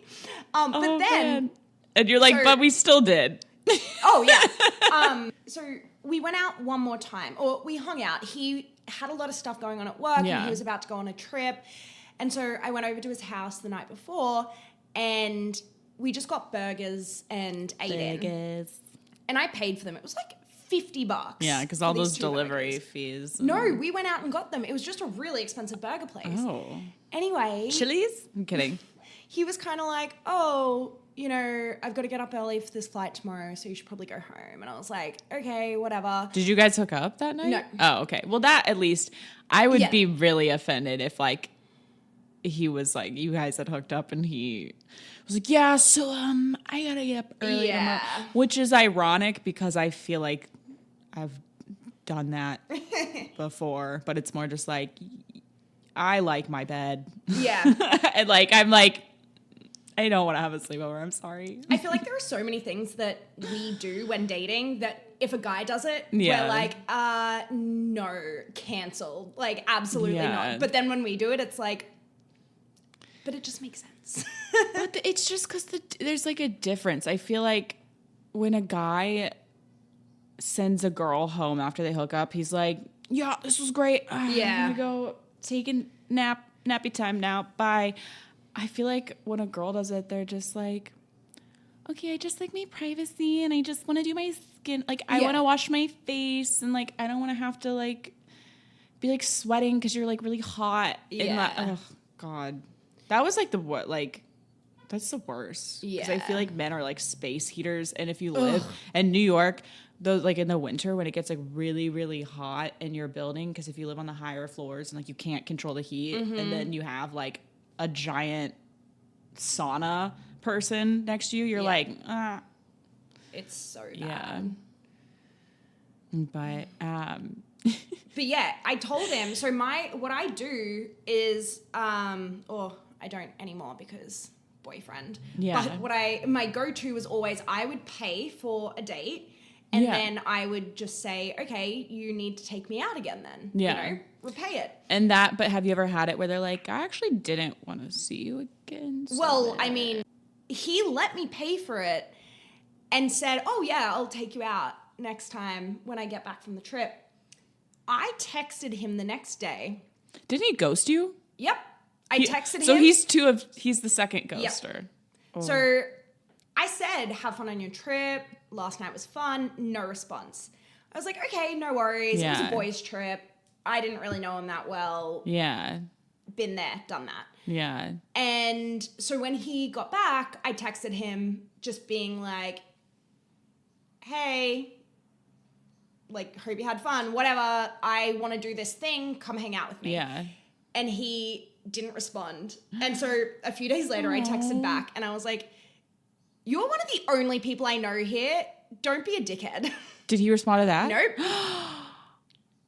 But then... Man. And you're like, but we still did. Oh, yeah. So we went out one more time, or we hung out. He had a lot of stuff going on at work, and he was about to go on a trip. And so I went over to his house the night before, and we just got burgers and ate in. And I paid for them. It was like $50. Yeah, because all those delivery fees. No, we went out and got them. It was just a really expensive burger place. Oh. Anyway. Chili's? I'm kidding. He was kind of like, oh, you know, I've got to get up early for this flight tomorrow, so you should probably go home. And I was like, okay, whatever. Did you guys hook up that night? No. Oh, okay. Well, that at least, I would be really offended if, like, he was like, you guys had hooked up and he was like, yeah, so I gotta get up early. Yeah. Which is ironic because I feel like I've done that before, but it's more just like, I like my bed. Yeah. And like, I'm like, I don't want to have a sleepover. I'm sorry. I feel like there are so many things that we do when dating that if a guy does it, Yeah. we're like, no, cancel. Like, absolutely not. But then when we do it, it's like, but it just makes sense. But it's just because there's like a difference. I feel like when a guy sends a girl home after they hook up, he's like, yeah, this was great. Yeah. I'm going to go take a nappy time now. Bye. I feel like when a girl does it, they're just like, okay, I just like my privacy and I just want to do my skin. Like, I want to wash my face and like, I don't want to have to like be like sweating because you're like really hot. Yeah. Oh, God. That was like that's the worst. Yeah. Because I feel like men are like space heaters. And if you live in New York, those like in the winter when it gets like really, really hot in your building, because if you live on the higher floors and like you can't control the heat, and then you have like a giant sauna person next to you, you're like, It's so bad. Yeah. But But yeah, I told him, so what I do is, or I don't anymore because boyfriend. Yeah. But my go-to was always I would pay for a date and then I would just say, okay, you need to take me out again then. Yeah. You know, repay it. but have you ever had it where they're like, I actually didn't want to see you again? Well, I mean, he let me pay for it and said, oh yeah, I'll take you out next time when I get back from the trip. I texted him the next day. Didn't he ghost you? Yep. I texted him. So he's the second ghoster. Yep. Oh. So I said, have fun on your trip. Last night was fun. No response. I was like, okay, no worries. It was a boys' trip. I didn't really know him that well. Yeah. Been there, done that. Yeah. And so when he got back, I texted him just being like, hey, like, hope you had fun, whatever. I want to do this thing. Come hang out with me. Yeah. And he didn't respond. And so a few days later, I texted back and I was like, you're one of the only people I know here. Don't be a dickhead. Did he respond to that? Nope.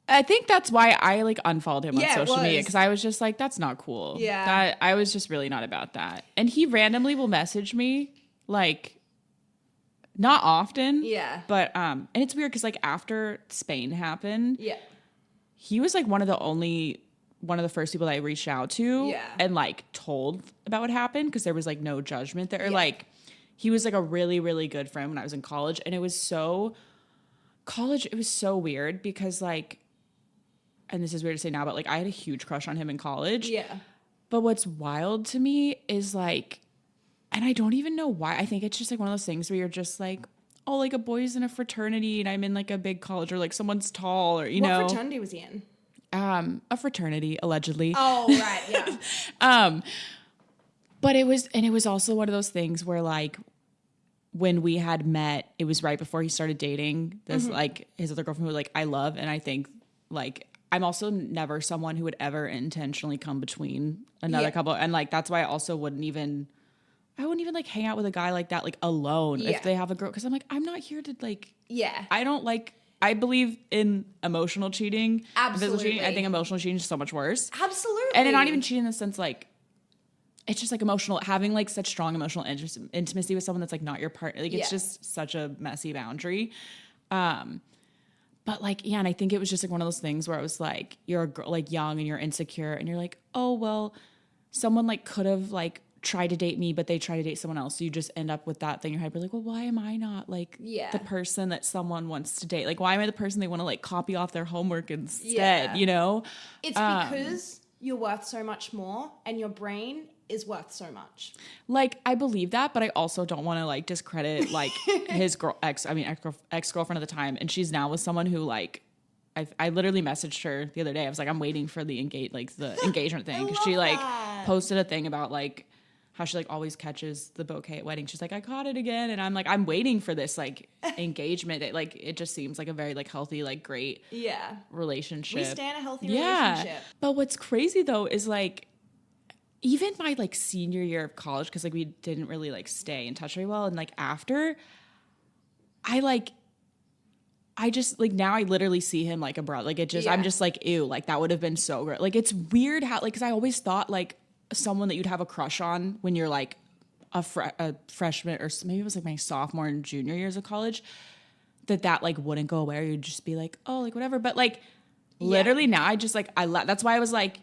I think that's why I like unfollowed him on Yeah, it social media, was. because I was just like, that's not cool. Yeah. I was just really not about that. And he randomly will message me like not often. Yeah. But and it's weird because like after Spain happened, Yeah. he was like one of the first people that I reached out to and like told about what happened, because there was like no judgment there. Like he was like a really, really good friend when I was in college, and it was so weird because like, and this is weird to say now, but like I had a huge crush on him in college. Yeah. But what's wild to me is like, and I don't even know why, I think it's just like one of those things where you're just like, oh, like a boy's in a fraternity and I'm in like a big college, or like someone's tall, or you know. What fraternity was he in? A fraternity, allegedly. Oh, right, yeah. But it was also one of those things where like when we had met, it was right before he started dating this like his other girlfriend who like I love, and I think like I'm also never someone who would ever intentionally come between another couple, and like that's why I also wouldn't even like hang out with a guy like that like alone if they have a girl, because I'm like, I'm not here to like I believe in emotional cheating. Absolutely. Physical cheating. I think emotional cheating is so much worse. Absolutely. And not even cheating in the sense like it's just like emotional, having like such strong emotional intimacy with someone that's like not your partner. Like it's just such a messy boundary. But like, yeah, and I think it was just like one of those things where it was like, you're a girl, like young and you're insecure and you're like, oh, well, someone like could have like tried to date me, but they try to date someone else. So you just end up with that thing in your head. You're like, well, why am I not like the person that someone wants to date? Like, why am I the person they want to like copy off their homework instead, you know? It's because you're worth so much more and your brain is worth so much. Like, I believe that, but I also don't want to like discredit like his ex-girlfriend at the time. And she's now with someone who like, I literally messaged her the other day. I was like, I'm waiting for the engagement thing. Cause she like posted a thing about like how she like always catches the bouquet at weddings. She's like, I caught it again. And I'm like, I'm waiting for this like engagement. It just seems like a very like healthy, like great relationship. We stand a healthy relationship. But what's crazy though is like, even my like senior year of college, because like we didn't really like stay in touch very well, and like after, I just like now I literally see him like a brother. Like it just I'm just like, ew, like that would have been so great. Like it's weird how like, because I always thought like someone that you'd have a crush on when you're like a freshman, or maybe it was like my sophomore and junior years of college, that like wouldn't go away. Or you'd just be like, oh, like whatever. But like literally now I just like that's why I was like,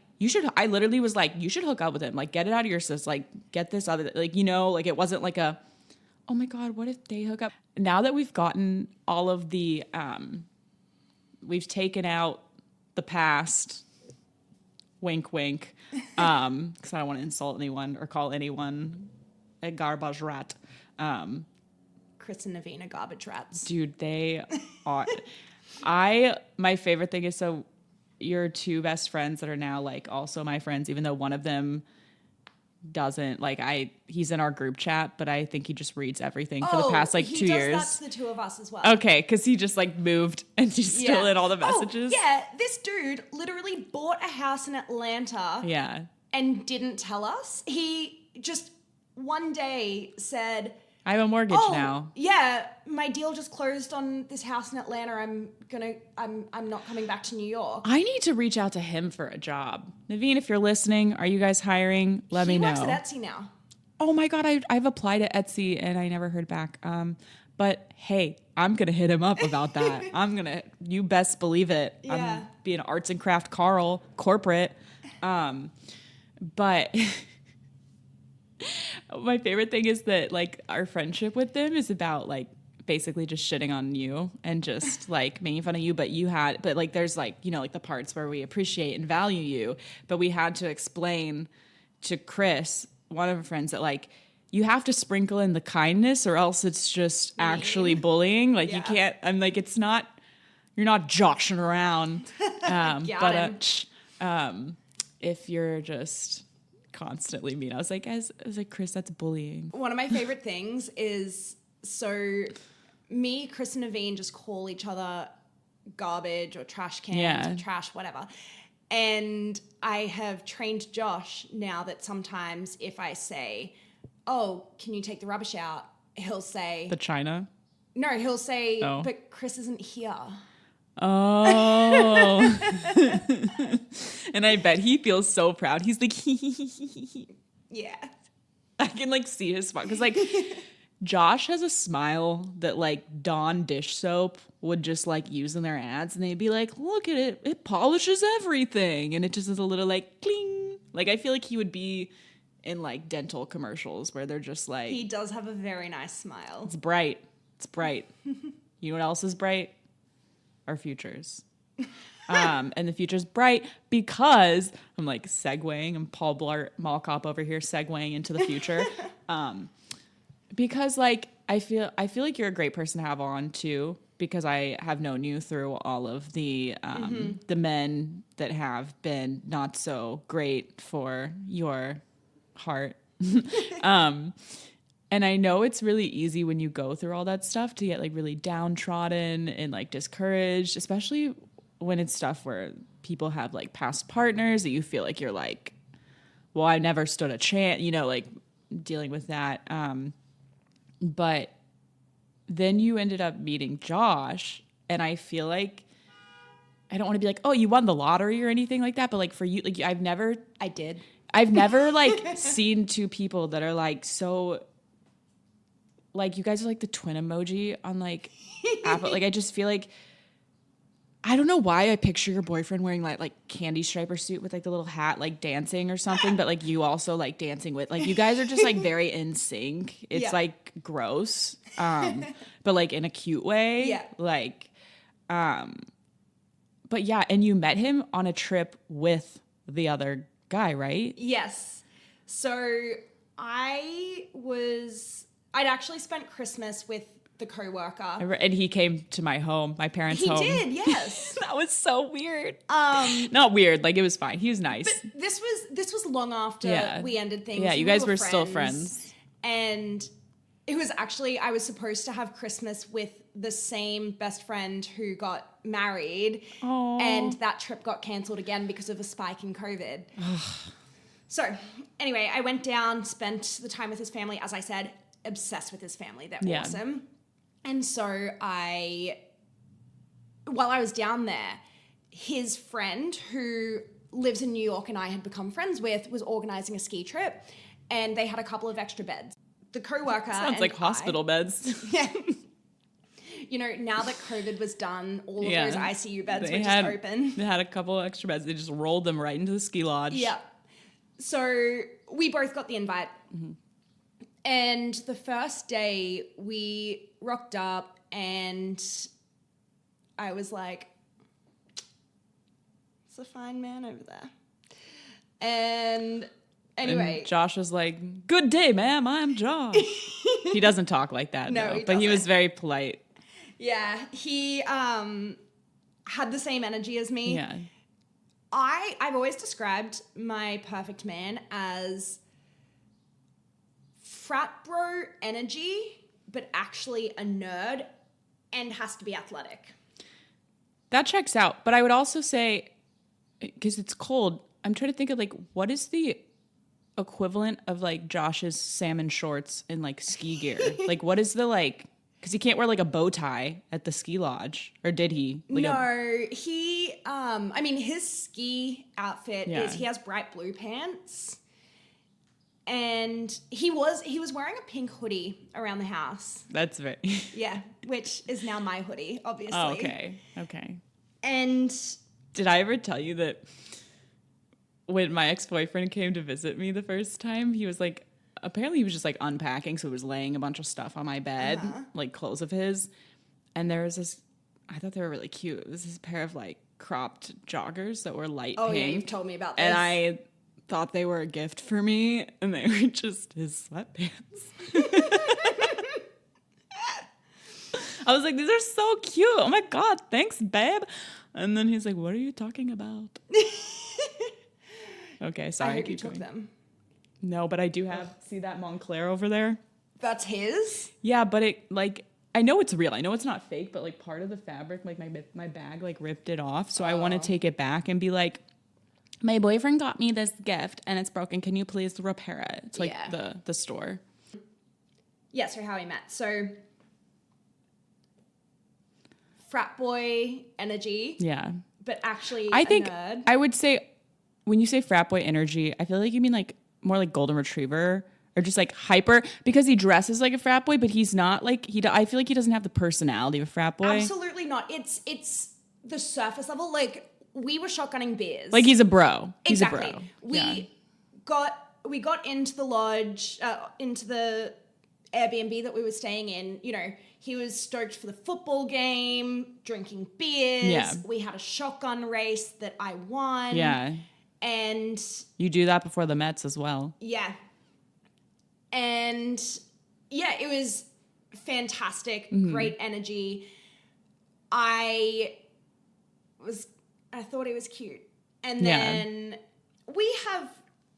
I literally was like, you should hook up with him. Like, get it out of your system. Like, get this other, like, you know, like it wasn't like a, oh my God, what if they hook up? Now that we've gotten all of the, we've taken out the past, wink, wink, because I don't want to insult anyone or call anyone a garbage rat. Chris and Naveen are garbage rats. Dude, they are. My favorite thing is, so your two best friends that are now like also my friends, even though one of them doesn't like, he's in our group chat, but I think he just reads everything for the past like 2 years. That's the two of us as well. Okay, because he just like moved and he's still in all the messages. This dude literally bought a house in Atlanta. And didn't tell us. He just one day said, I have a mortgage now. Yeah, my deal just closed on this house in Atlanta. I'm not coming back to New York. I need to reach out to him for a job. Naveen, if you're listening, are you guys hiring? Let me know. He works at Etsy now. Oh my God, I've applied at Etsy and I never heard back. But hey, I'm gonna hit him up about that. You best believe it. Yeah. I'm being arts and craft corporate. But my favorite thing is that like our friendship with them is about like basically just shitting on you and just like making fun of you, but like there's like, you know, like the parts where we appreciate and value you, but we had to explain to Chris, one of our friends, that like you have to sprinkle in the kindness or else it's just actually bullying. Like you can't, I'm like, it's not, you're not joshing around. If you're just constantly mean, I was like, Chris, that's bullying. One of my favorite things is, so me, Chris and Naveen just call each other garbage or trash cans or trash, whatever. And I have trained Josh now that sometimes if I say, oh, can you take the rubbish out? He'll say... The Chynna? No, he'll say, but Chris isn't here. Oh. And I bet he feels so proud. He's like, yeah. I can like see his smile. Because like Josh has a smile that like Dawn dish soap would just like use in their ads. And they'd be like, look at it. It polishes everything. And it just is a little like cling. Like I feel like he would be in like dental commercials where they're just like. He does have a very nice smile. It's bright. It's bright. You know what else is bright? Our futures. And the future's bright because I'm like segueing, and Paul Blart Mall Cop over here segueing into the future. Because like I feel like you're a great person to have on too, because I have known you through all of the men that have been not so great for your heart. And I know it's really easy when you go through all that stuff to get like really downtrodden and like discouraged, especially when it's stuff where people have like past partners that you feel like you're like, well, I never stood a chance, you know, like dealing with that. But then you ended up meeting Josh, and I feel like, I don't want to be like, oh, you won the lottery or anything like that, but like for you, like I did. I've never like seen two people that are like so like you guys are like the twin emoji on like Apple. Like I just feel like I don't know why I picture your boyfriend wearing like candy striper suit with like the little hat like dancing or something, but like you also like dancing with like you guys are just like very in sync. It's like gross. But like in a cute way. Yeah. Like but yeah, and you met him on a trip with the other guy, right? Yes. So I'd actually spent Christmas with the coworker. And he came to my home, my parents' home. He did, yes. That was so weird. Not weird, like it was fine. He was nice. But this was long after we ended things. Yeah, you guys were still friends. And it was actually, I was supposed to have Christmas with the same best friend who got married. Aww. And that trip got cancelled again because of a spike in COVID. So anyway, I went down, spent the time with his family. As I said, obsessed with his family. They're awesome. And so while I was down there, his friend who lives in New York and I had become friends with was organizing a ski trip, and they had a couple of extra beds. The co-worker sounds like hospital beds. Yeah. You know, now that COVID was done, all of those ICU beds were just open. They had a couple of extra beds. They just rolled them right into the ski lodge. Yeah. So we both got the invite. Mm-hmm. And the first day we rocked up and I was like, it's a fine man over there. And anyway. And Josh was like, good day, ma'am. I'm Josh. He doesn't talk like that, no, but he was very polite. Yeah. He had the same energy as me. Yeah. I've always described my perfect man as frat bro energy, but actually a nerd and has to be athletic. That checks out. But I would also say, because it's cold, I'm trying to think of like, what is the equivalent of like Josh's salmon shorts and like ski gear? Like, what is the like, because he can't wear like a bow tie at the ski lodge, or did he? Like he, I mean, his ski outfit is, he has bright blue pants. And he was wearing a pink hoodie around the house. That's very... Yeah, which is now my hoodie, obviously. Oh, okay. And... Did I ever tell you that when my ex-boyfriend came to visit me the first time, he was like... Apparently he was just like unpacking, so he was laying a bunch of stuff on my bed, like clothes of his. And there was this... I thought they were really cute. It was this pair of like cropped joggers that were light pink. Oh, yeah, you've told me about this. And I... thought they were a gift for me, and they were just his sweatpants. I was like, these are so cute. Oh my God, thanks, babe. And then he's like, what are you talking about? Okay, sorry. I hope you took them. No, but I do have, see that Montclair over there? That's his? Yeah, but it, like, I know it's real. I know it's not fake, but like part of the fabric, like my bag, like ripped it off. So I want to take it back and be like, my boyfriend got me this gift and it's broken. Can you please repair it? It's like the store. Yeah, so how we met. So frat boy energy. Yeah. But actually I think nerd. I would say when you say frat boy energy, I feel like you mean like more like golden retriever or just like hyper, because he dresses like a frat boy, but he's not like I feel like he doesn't have the personality of a frat boy. Absolutely not. It's the surface level. Like, we were shotgunning beers. Like, he's a bro. He's exactly. a bro. We got into the lodge, into the Airbnb that we were staying in. You know, he was stoked for the football game, drinking beers. Yeah. We had a shotgun race that I won. Yeah. And you do that before the Mets as well. Yeah. And yeah, it was fantastic. Mm-hmm. Great energy. I thought he was cute. And then we have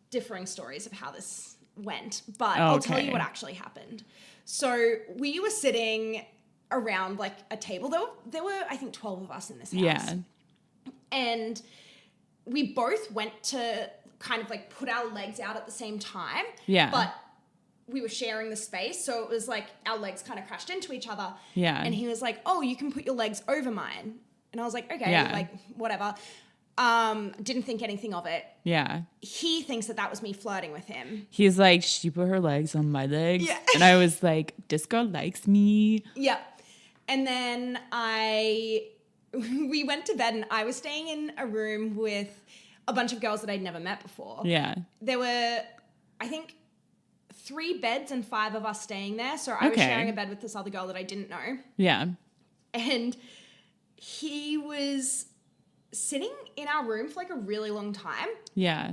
differing stories of how this went, but I'll tell you what actually happened. So we were sitting around like a table. There were I think 12 of us in this house. Yeah. And we both went to kind of like put our legs out at the same time. Yeah. But we were sharing the space, so it was like our legs kind of crashed into each other. Yeah. And he was like, oh, you can put your legs over mine. And I was like, okay, like, whatever. Didn't think anything of it. Yeah. He thinks that was me flirting with him. He's like, she put her legs on my legs. Yeah. And I was like, this girl likes me. Yeah. And then we went to bed, and I was staying in a room with a bunch of girls that I'd never met before. Yeah. There were, I think, 3 beds and 5 of us staying there. So I was sharing a bed with this other girl that I didn't know. Yeah. And he was sitting in our room for like a really long time. Yeah.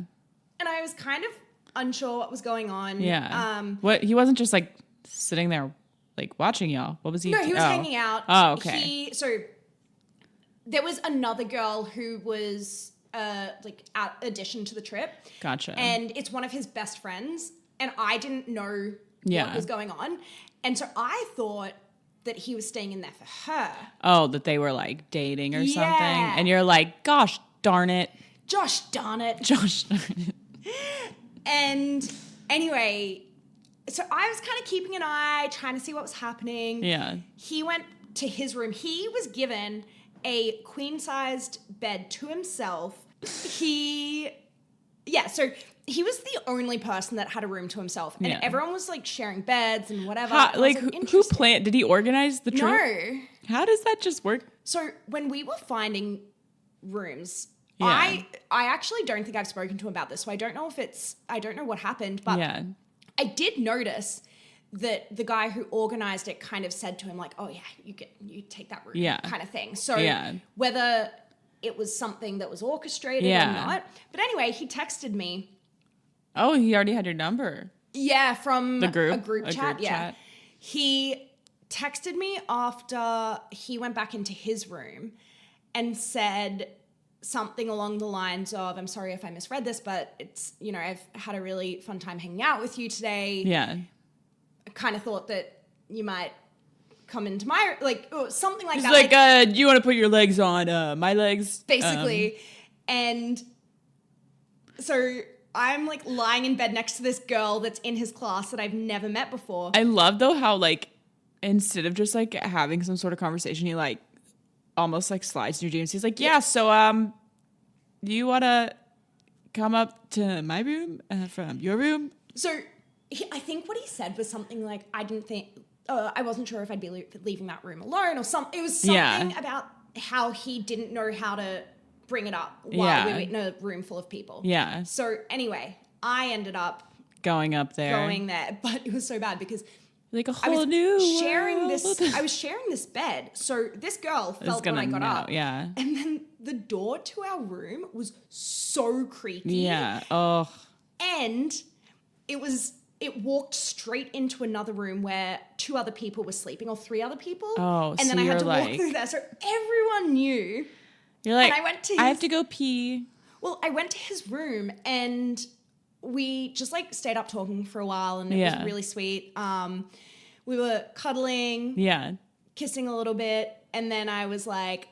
And I was kind of unsure what was going on. Yeah. What? He wasn't just like sitting there like watching y'all. What was he? No, he was hanging out. Oh, okay. So there was another girl who was like addition to the trip. Gotcha. And it's one of his best friends. And I didn't know what was going on. And so I thought that he was staying in there for her. Oh, that they were like dating or something. And you're like, gosh darn it. Josh darn it. Josh darn it. And anyway, so I was kind of keeping an eye, trying to see what was happening. Yeah. He went to his room. He was given a queen-sized bed to himself. So he was the only person that had a room to himself. And everyone was like sharing beds and whatever. Who planned? Did he organize the trip? No. How does that just work? So when we were finding rooms, I actually don't think I've spoken to him about this. So I don't know what happened, but I did notice that the guy who organized it kind of said to him like, oh yeah, you take that room kind of thing. So whether it was something that was orchestrated or not. But anyway, he texted me. Oh, he already had your number. Yeah, from the group? A group chat. He texted me after he went back into his room and said something along the lines of, I'm sorry if I misread this, but it's, I've had a really fun time hanging out with you today. Yeah. I kind of thought that you might come into my, something like He's that. Like, do you want to put your legs on my legs? Basically. And so I'm like lying in bed next to this girl that's in his class that I've never met before. I love though how like, instead of just like having some sort of conversation, he like almost like slides in your dreams. He's like, yeah, so do you want to come up to my room from your room? So I think what he said was something like, I wasn't sure if I'd be leaving that room alone or something. It was something about how he didn't know how to bring it up while we were in a room full of people. Yeah. So anyway, I ended up going there, but it was so bad because like a whole new sharing world. I was sharing this bed. So this girl felt when I got up. Yeah. And then the door to our room was so creaky. Yeah. Oh. And it walked straight into another room where 2 other people were sleeping, or 3 other people. Oh, and then I had to walk through there. So everyone knew. You're like, and I have to go pee. Well, I went to his room and we just like stayed up talking for a while, and it was really sweet. We were cuddling, kissing a little bit, and then I was like,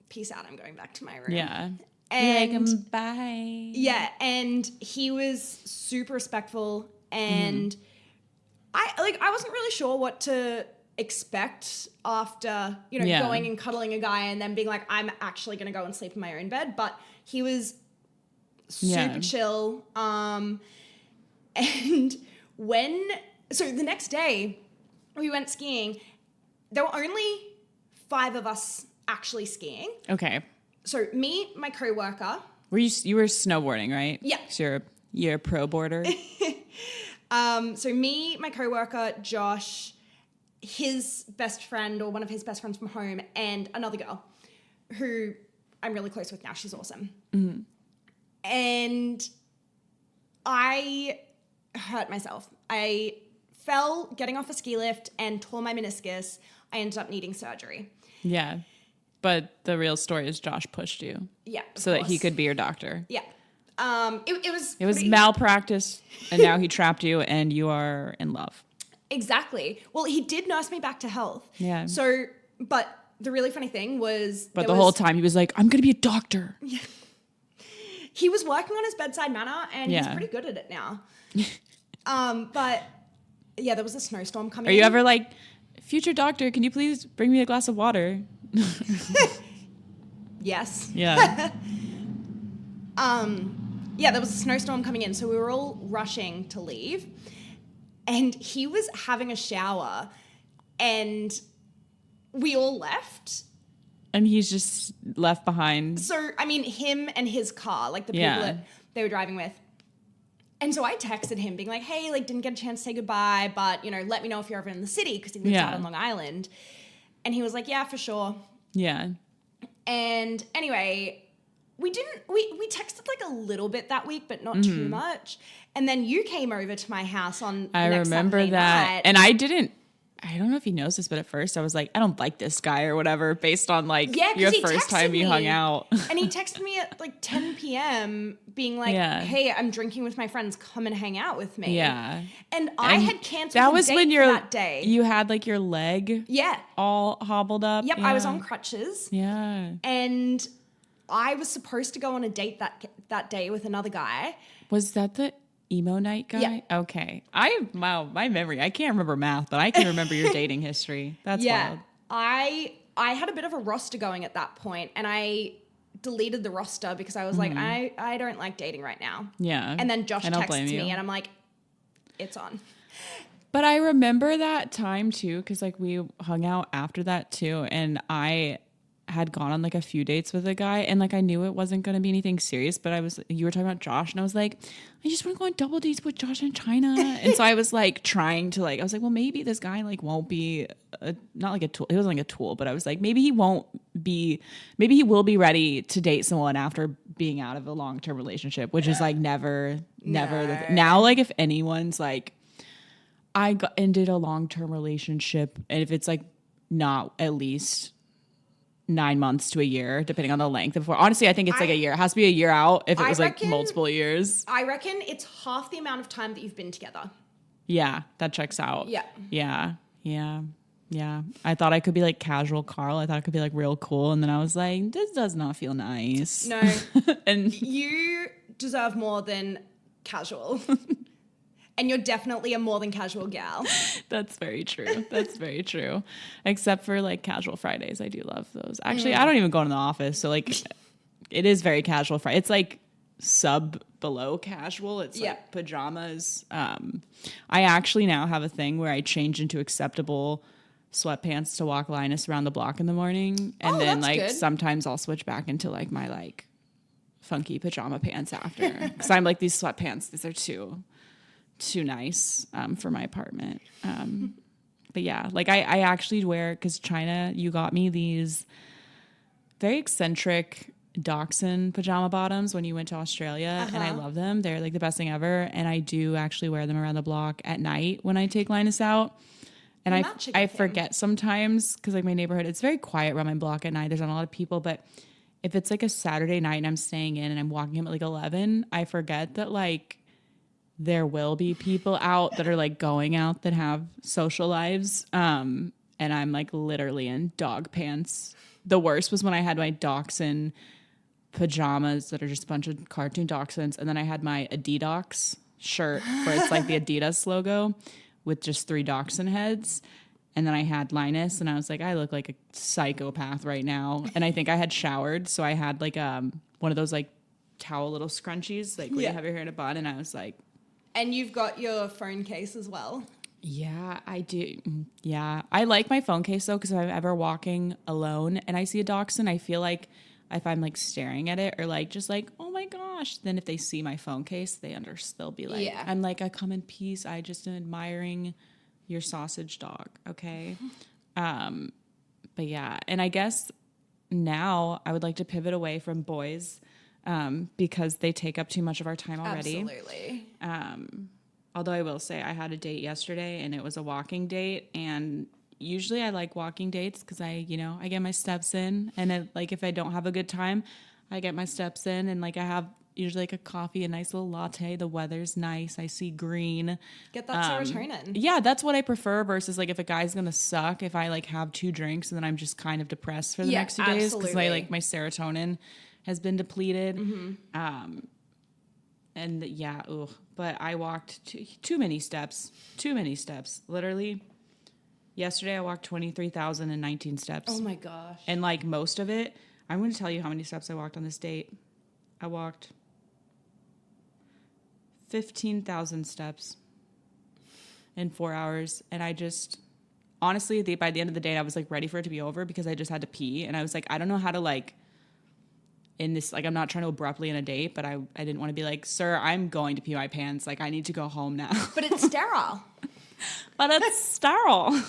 peace out, I'm going back to my room. Yeah. And bye. Yeah, and he was super respectful, and I wasn't really sure what to expect after, going and cuddling a guy and then being like, I'm actually going to go and sleep in my own bed. But he was super chill. And so the next day we went skiing. There were only 5 of us actually skiing. Okay. So me, my coworker. You were snowboarding, right? Yeah. So you're a pro boarder. So me, my coworker, Josh, his best friend or one of his best friends from home, and another girl who I'm really close with now. She's awesome. Mm-hmm. And I hurt myself. I fell getting off a ski lift and tore my meniscus. I ended up needing surgery. Yeah. But the real story is Josh pushed you. Yeah. So that he could be your doctor. Yeah. It was malpractice, and now he trapped you and you are in love. Exactly. Well, he did nurse me back to health. Yeah. So, but the really funny thing was... But the whole time he was like, I'm going to be a doctor. Yeah. He was working on his bedside manner, and he's pretty good at it now. But yeah, there was a snowstorm coming in. Are you ever like, future doctor, can you please bring me a glass of water? Yes. Yeah. Yeah, there was a snowstorm coming in, so we were all rushing to leave. And he was having a shower, and we all left. And he's just left behind. So, I mean, him and his car, like the people that they were driving with. And so I texted him being like, hey, like, didn't get a chance to say goodbye, but, you know, let me know if you're ever in the city, because he lives out on Long Island. And he was like, yeah, for sure. Yeah. And anyway, we texted like a little bit that week, but not too much. And then you came over to my house on the next Saturday night. And I don't know if he knows this, but at first I was like, I don't like this guy or whatever, based on like your first time you hung out. And he texted me at like 10 p.m. being like, hey, I'm drinking with my friends. Come and hang out with me. Yeah. And I had canceled that was when that day. You had like your leg all hobbled up. Yep, I was on crutches. Yeah. And I was supposed to go on a date that day with another guy. Was that the emo night guy? Yeah. Okay. My memory, I can't remember math, but I can remember your dating history. That's wild. I had a bit of a roster going at that point, and I deleted the roster because I was like, I don't like dating right now. Yeah. And then Josh texts me and I'm like, it's on. But I remember that time too, because like we hung out after that too, and I had gone on like a few dates with a guy, and like I knew it wasn't going to be anything serious, but you were talking about Josh, and I was like, I just want to go on double dates with Josh and Chynna. And so I was like trying to I was like, well, maybe this guy like won't be not like a tool. He wasn't like a tool, but I was like, maybe he will be ready to date someone after being out of a long-term relationship, which is like never. Now, like if anyone's like, ended a long-term relationship, and if it's like not at least 9 months to a year, depending on the length of. Honestly, I think it's like a year. It has to be a year out if it was like multiple years. I reckon it's half the amount of time that you've been together. Yeah, that checks out. Yeah. Yeah. I thought I could be like casual Carl. I thought I could be like real cool. And then I was like, this does not feel nice. No. And you deserve more than casual. And you're definitely a more than casual gal. That's very true. Except for like casual Fridays. I do love those. Actually, I don't even go in the office. So like it is very casual Friday. It's like below casual. It's like pajamas. I actually now have a thing where I change into acceptable sweatpants to walk Linus around the block in the morning. And then like sometimes I'll switch back into like my like funky pajama pants after. Because I'm like, these sweatpants, these are too nice for my apartment. But yeah, like I actually wear, because Chynna, you got me these very eccentric dachshund pajama bottoms when you went to Australia, and I love them. They're like the best thing ever, and I do actually wear them around the block at night when I take Linus out. And I forget sometimes, because like my neighborhood, it's very quiet around my block at night. There's not a lot of people, but if it's like a Saturday night and I'm staying in and I'm walking him at like 11, I forget that like there will be people out that are like going out that have social lives. And I'm like literally in dog pants. The worst was when I had my dachshund pajamas that are just a bunch of cartoon dachshunds. And then I had my Adidas shirt where it's like the Adidas logo with just 3 dachshund heads. And then I had Linus, and I was like, I look like a psychopath right now. And I think I had showered. So I had like one of those like towel little scrunchies, like where you have your hair in a bun. And I was like, and you've got your phone case as well. Yeah, I do. Yeah. I like my phone case though, because if I'm ever walking alone and I see a dachshund, I feel like if I'm like staring at it or like just like, oh my gosh, then if they see my phone case, they'll be like, I'm like, I come in peace. I just am admiring your sausage dog. Okay. But yeah. And I guess now I would like to pivot away from boys, because they take up too much of our time already. Absolutely. Although I will say I had a date yesterday and it was a walking date, and usually I like walking dates because I get my steps in, and like if I don't have a good time, I get my steps in, and like I have usually like a coffee, a nice little latte. The weather's nice. I see green. Get that serotonin. Yeah, that's what I prefer versus like if a guy's gonna suck, if I like have 2 drinks and then I'm just kind of depressed for the next 2 days because my serotonin has been depleted. Mm-hmm. And yeah, but I walked too many steps. Literally, yesterday I walked 23,019 steps. Oh my gosh. And like most of it, I'm going to tell you how many steps I walked on this date. I walked 15,000 steps in 4 hours. And I just, honestly, by the end of the day, I was like ready for it to be over because I just had to pee. And I was like, I don't know how to like, in this, like, I'm not trying to abruptly end a date, but I didn't want to be like, sir, I'm going to pee my pants. Like, I need to go home now. But it's sterile. But it's sterile.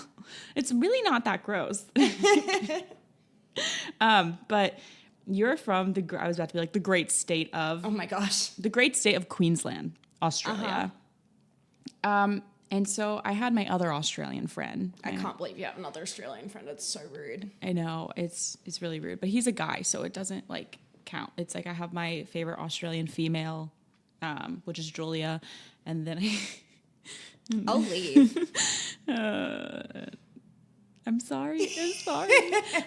It's really not that gross. But you're from I was about to be like the great state of. Oh my gosh. The great state of Queensland, Australia. And so I had my other Australian friend. I can't believe you have another Australian friend. It's so rude. I know, it's really rude. But he's a guy, so it doesn't like count. It's like I have my favorite Australian female, which is Julia. And then I'll leave. I'm sorry.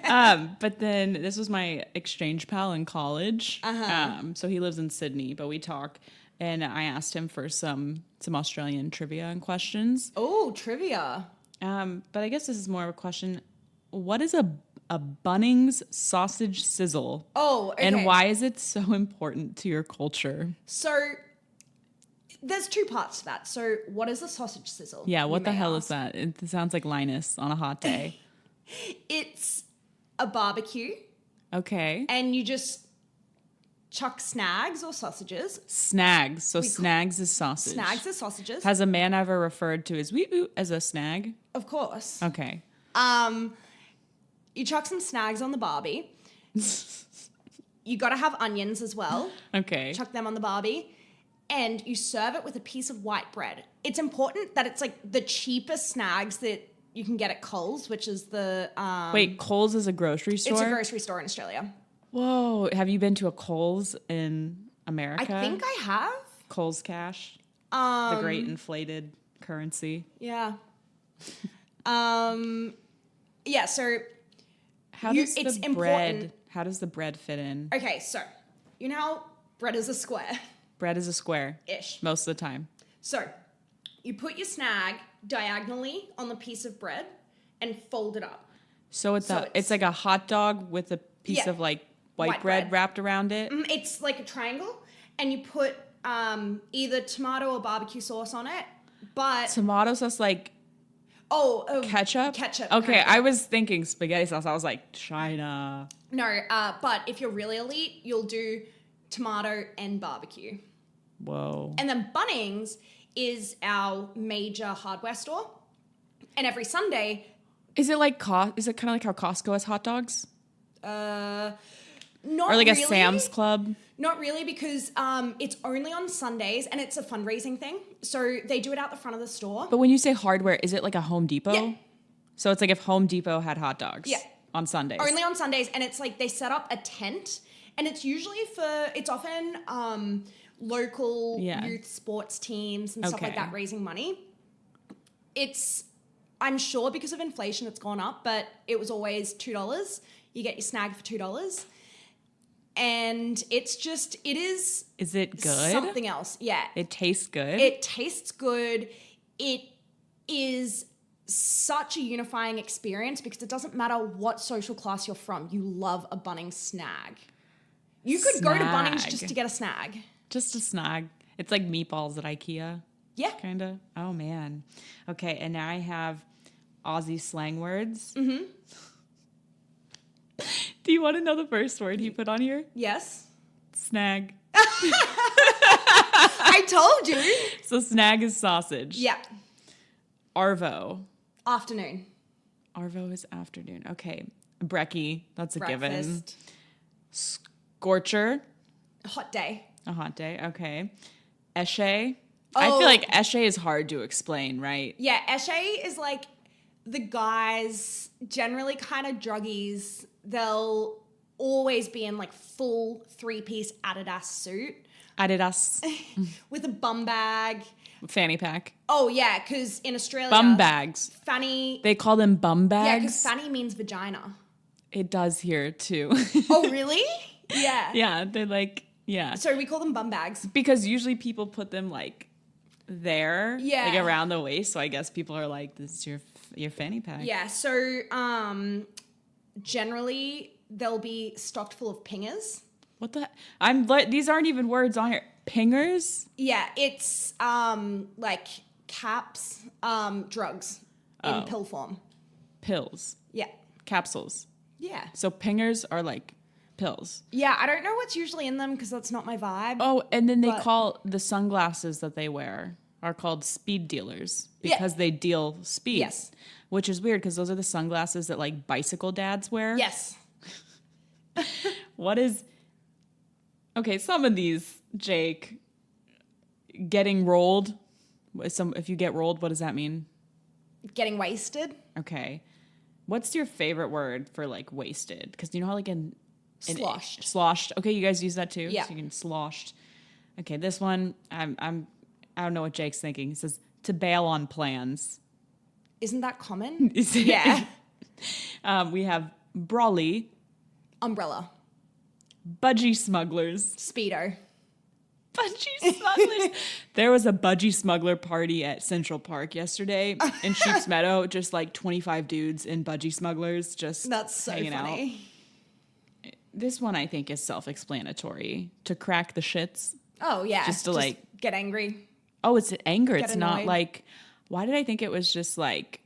But then this was my exchange pal in college. So he lives in Sydney, but we talk. And I asked him for some Australian trivia and questions. Oh, trivia. But I guess this is more of a question. What is a Bunnings sausage sizzle? Oh, okay. And why is it so important to your culture? So there's two parts to that. So what is a sausage sizzle? Yeah, what the hell is that? It sounds like Linus on a hot day. It's a barbecue. Okay. And you just chuck snags or sausages. Snags. So snags is sausage. Snags is sausages. Has a man ever referred to his wee-oo as a snag? Of course. Okay. You chuck some snags on the barbie. You got to have onions as well. Okay. Chuck them on the barbie. And you serve it with a piece of white bread. It's important that it's like the cheapest snags that you can get at Coles, which is the... Wait, Coles is a grocery store? It's a grocery store in Australia. Whoa. Have you been to a Coles in America? I think I have. Coles Cash? The great inflated currency. Yeah. Yeah, so... How does the bread fit in? Okay, so you know how bread is a square? Bread is a square. Ish. Most of the time. So you put your snag diagonally on the piece of bread and fold it up. So it's like a hot dog with a piece of like white bread wrapped around it? It's like a triangle, and you put either tomato or barbecue sauce on it, but... Tomato sauce like... ketchup? Ketchup. Okay, I was thinking spaghetti sauce. I was like, Chynna. No, but if you're really elite, you'll do tomato and barbecue. Whoa. And then Bunnings is our major hardware store. And every Sunday... Is it kind of like how Costco has hot dogs? Not or like really. A Sam's Club? Not really, because it's only on Sundays, and it's a fundraising thing. So they do it out the front of the store. But when you say hardware, is it like a Home Depot? Yeah. So it's like if Home Depot had hot dogs on Sundays. Only on Sundays, and it's like they set up a tent, and it's usually it's often local youth sports teams and stuff like that raising money. I'm sure because of inflation it's gone up, but it was always $2. You get your snag for $2. And it is... Is it good? Something else, yeah. It tastes good? It tastes good. It is such a unifying experience because it doesn't matter what social class you're from. You love a Bunnings snag. You could go to Bunnings just to get a snag. Just a snag. It's like meatballs at IKEA. Yeah. Kind of. Oh, man. Okay, and now I have Aussie slang words. Mm-hmm. Do you want to know the first word he put on here? Yes. Snag. I told you. So snag is sausage. Yeah. Arvo. Afternoon. Arvo is afternoon. Okay. Brekkie. That's a Breakfast. given. Scorcher. A hot day. A hot day. Okay. Eshe. Oh. I feel like eshe is hard to explain, right? Yeah. Eshe is like the guys, generally kind of druggies. They'll always be in like full 3-piece Adidas suit. Adidas. With a bum bag. Fanny pack. Oh, yeah, because in Australia... Bum bags. Fanny... They call them bum bags? Yeah, because fanny means vagina. It does here, too. Oh, really? Yeah. Yeah, they're like... Yeah. So we call them bum bags. Because usually people put them like there. Yeah. Like around the waist. So I guess people are like, this is your fanny pack. Yeah, so generally they'll be stocked full of pingers. What the? These aren't even words on here. Pingers? Yeah, it's like caps, drugs in pill form. Pills. Yeah. Capsules. Yeah. So pingers are like pills. Yeah, I don't know what's usually in them because that's not my vibe. Oh, and then they call the sunglasses that they wear are called speed dealers because they deal speed. Yes. Which is weird because those are the sunglasses that like bicycle dads wear. Yes. What is... Okay, some of these, Jake, getting rolled. If you get rolled, what does that mean? Getting wasted. Okay. What's your favorite word for like wasted? Because you know how like Sloshed. Sloshed. Okay, you guys use that too? Yeah. So you can sloshed. Okay, this one, I don't know what Jake's thinking. He says, to bail on plans. Isn't that common? Yeah. We have brawly. Umbrella. Budgie smugglers. Speedo. Budgie smugglers. There was a budgie smuggler party at Central Park yesterday in Sheep's Meadow. Just like 25 dudes in budgie smugglers just That's so hanging funny. out. This one I think is self-explanatory. To crack the shits. Oh, yeah. Just to like... Get angry. Oh, it's anger. Get It's not annoyed. like... Why did I think it was just like...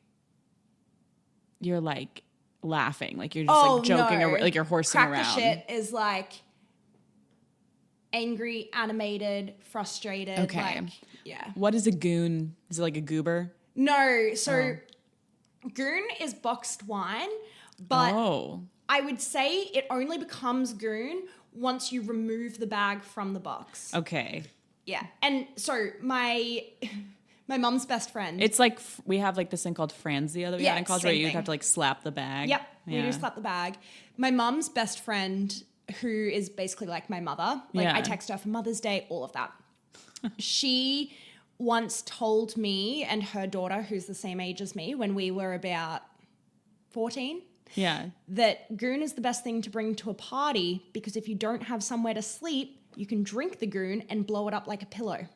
You're like laughing. Like you're just like joking. No. Like you're horsing Crack around. the shit is like angry, animated, frustrated. Okay. Like, yeah. What is a goon? Is it like a goober? No. So goon is boxed wine, but Oh. I would say it only becomes goon once you remove the bag from the box. Okay. Yeah. And so my mum's best friend. It's like we have like this thing called Franzia that we had in college where same you thing. have to like slap the bag. Yep. Yeah. We do slap the bag. My mum's best friend, who is basically like my mother, like Yeah. I text her for Mother's Day, all of that. She once told me and her daughter, who's the same age as me, when we were about 14, Yeah. that goon is the best thing to bring to a party because if you don't have somewhere to sleep, you can drink the goon and blow it up like a pillow.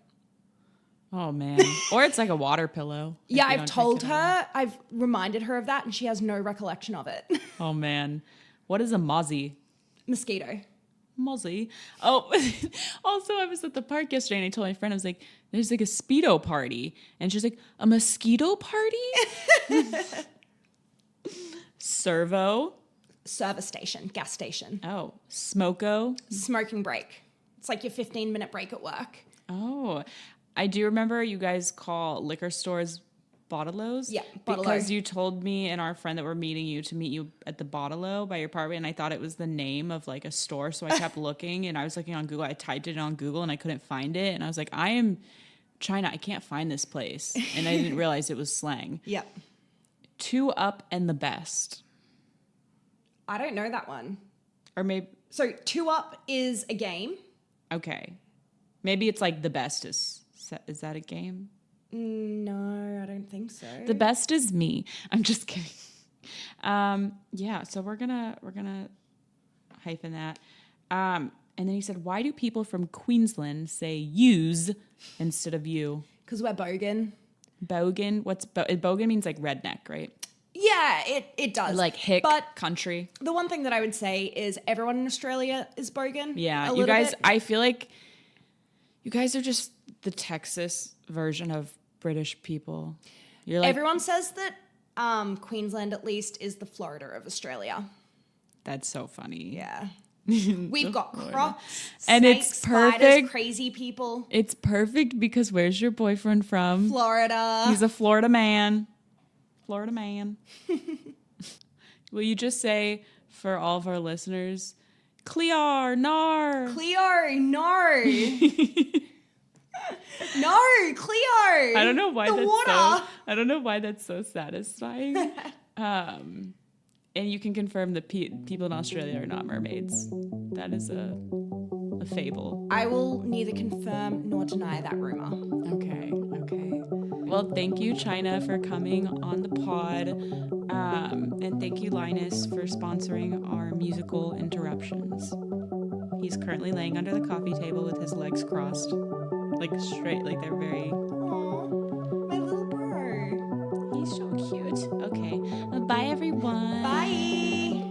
Oh man. Or it's like a water pillow. if Yeah, you I've don't take told it her, I've reminded her of that, and she has no recollection of it. off. Oh man. What is a mozzie? Mosquito. Mozzie. Oh, also I was at the park yesterday and I told my friend, I was like, there's like a Speedo party. And she's like, a mosquito party? Servo. Service station, gas station. Oh, smoko. Smoking break. It's like your 15-minute break at work. Oh, I do remember you guys call liquor stores Bottle-Os. Yeah, Bottle-O. Because you told me and our friend that we're meeting you to meet you at the Bottle-O by your apartment, and I thought it was the name of like a store, so I kept looking, and I was looking on Google. I typed it on Google, and I couldn't find it, and I was like, I am Chynna. I can't find this place, and I didn't realize it was slang. Yep. Two Up and the Best, I don't know that one. or maybe So 2 Up is a game. okay, maybe it's like the best is that a game? No, I don't think so. The best is me. I'm just kidding. Yeah, so we're gonna hyphen that. And then he said, why do people from Queensland say use instead of you? Because we're bogan. Bogan? Bogan means like redneck, right? Yeah, it does. Like hick But country. the one thing that I would say is everyone in Australia is bogan. Yeah, a you little guys, bit. I feel like you guys are just the Texas version of British people. You're like, Everyone says that Queensland at least is the Florida of Australia. that's so funny. Yeah. We've got crocs, And snakes, it's spiders, perfect. crazy people. It's perfect because where's your boyfriend from? Florida. He's a Florida man. Florida man. Will you just say for all of our listeners, Clear, Nar. Cleo, no. No, Cleo. I don't know why the that's water. I don't know why that's so satisfying. And you can confirm that people in Australia are not mermaids. That is a fable. I will neither confirm nor deny that rumor. Okay. Well, thank you, Chynna, for coming on the pod. And thank you, Linus, for sponsoring our musical interruptions. He's currently laying under the coffee table with his legs crossed. Like straight, like they're very... Aw, my little bro. He's so cute. Okay. Bye, everyone. Bye.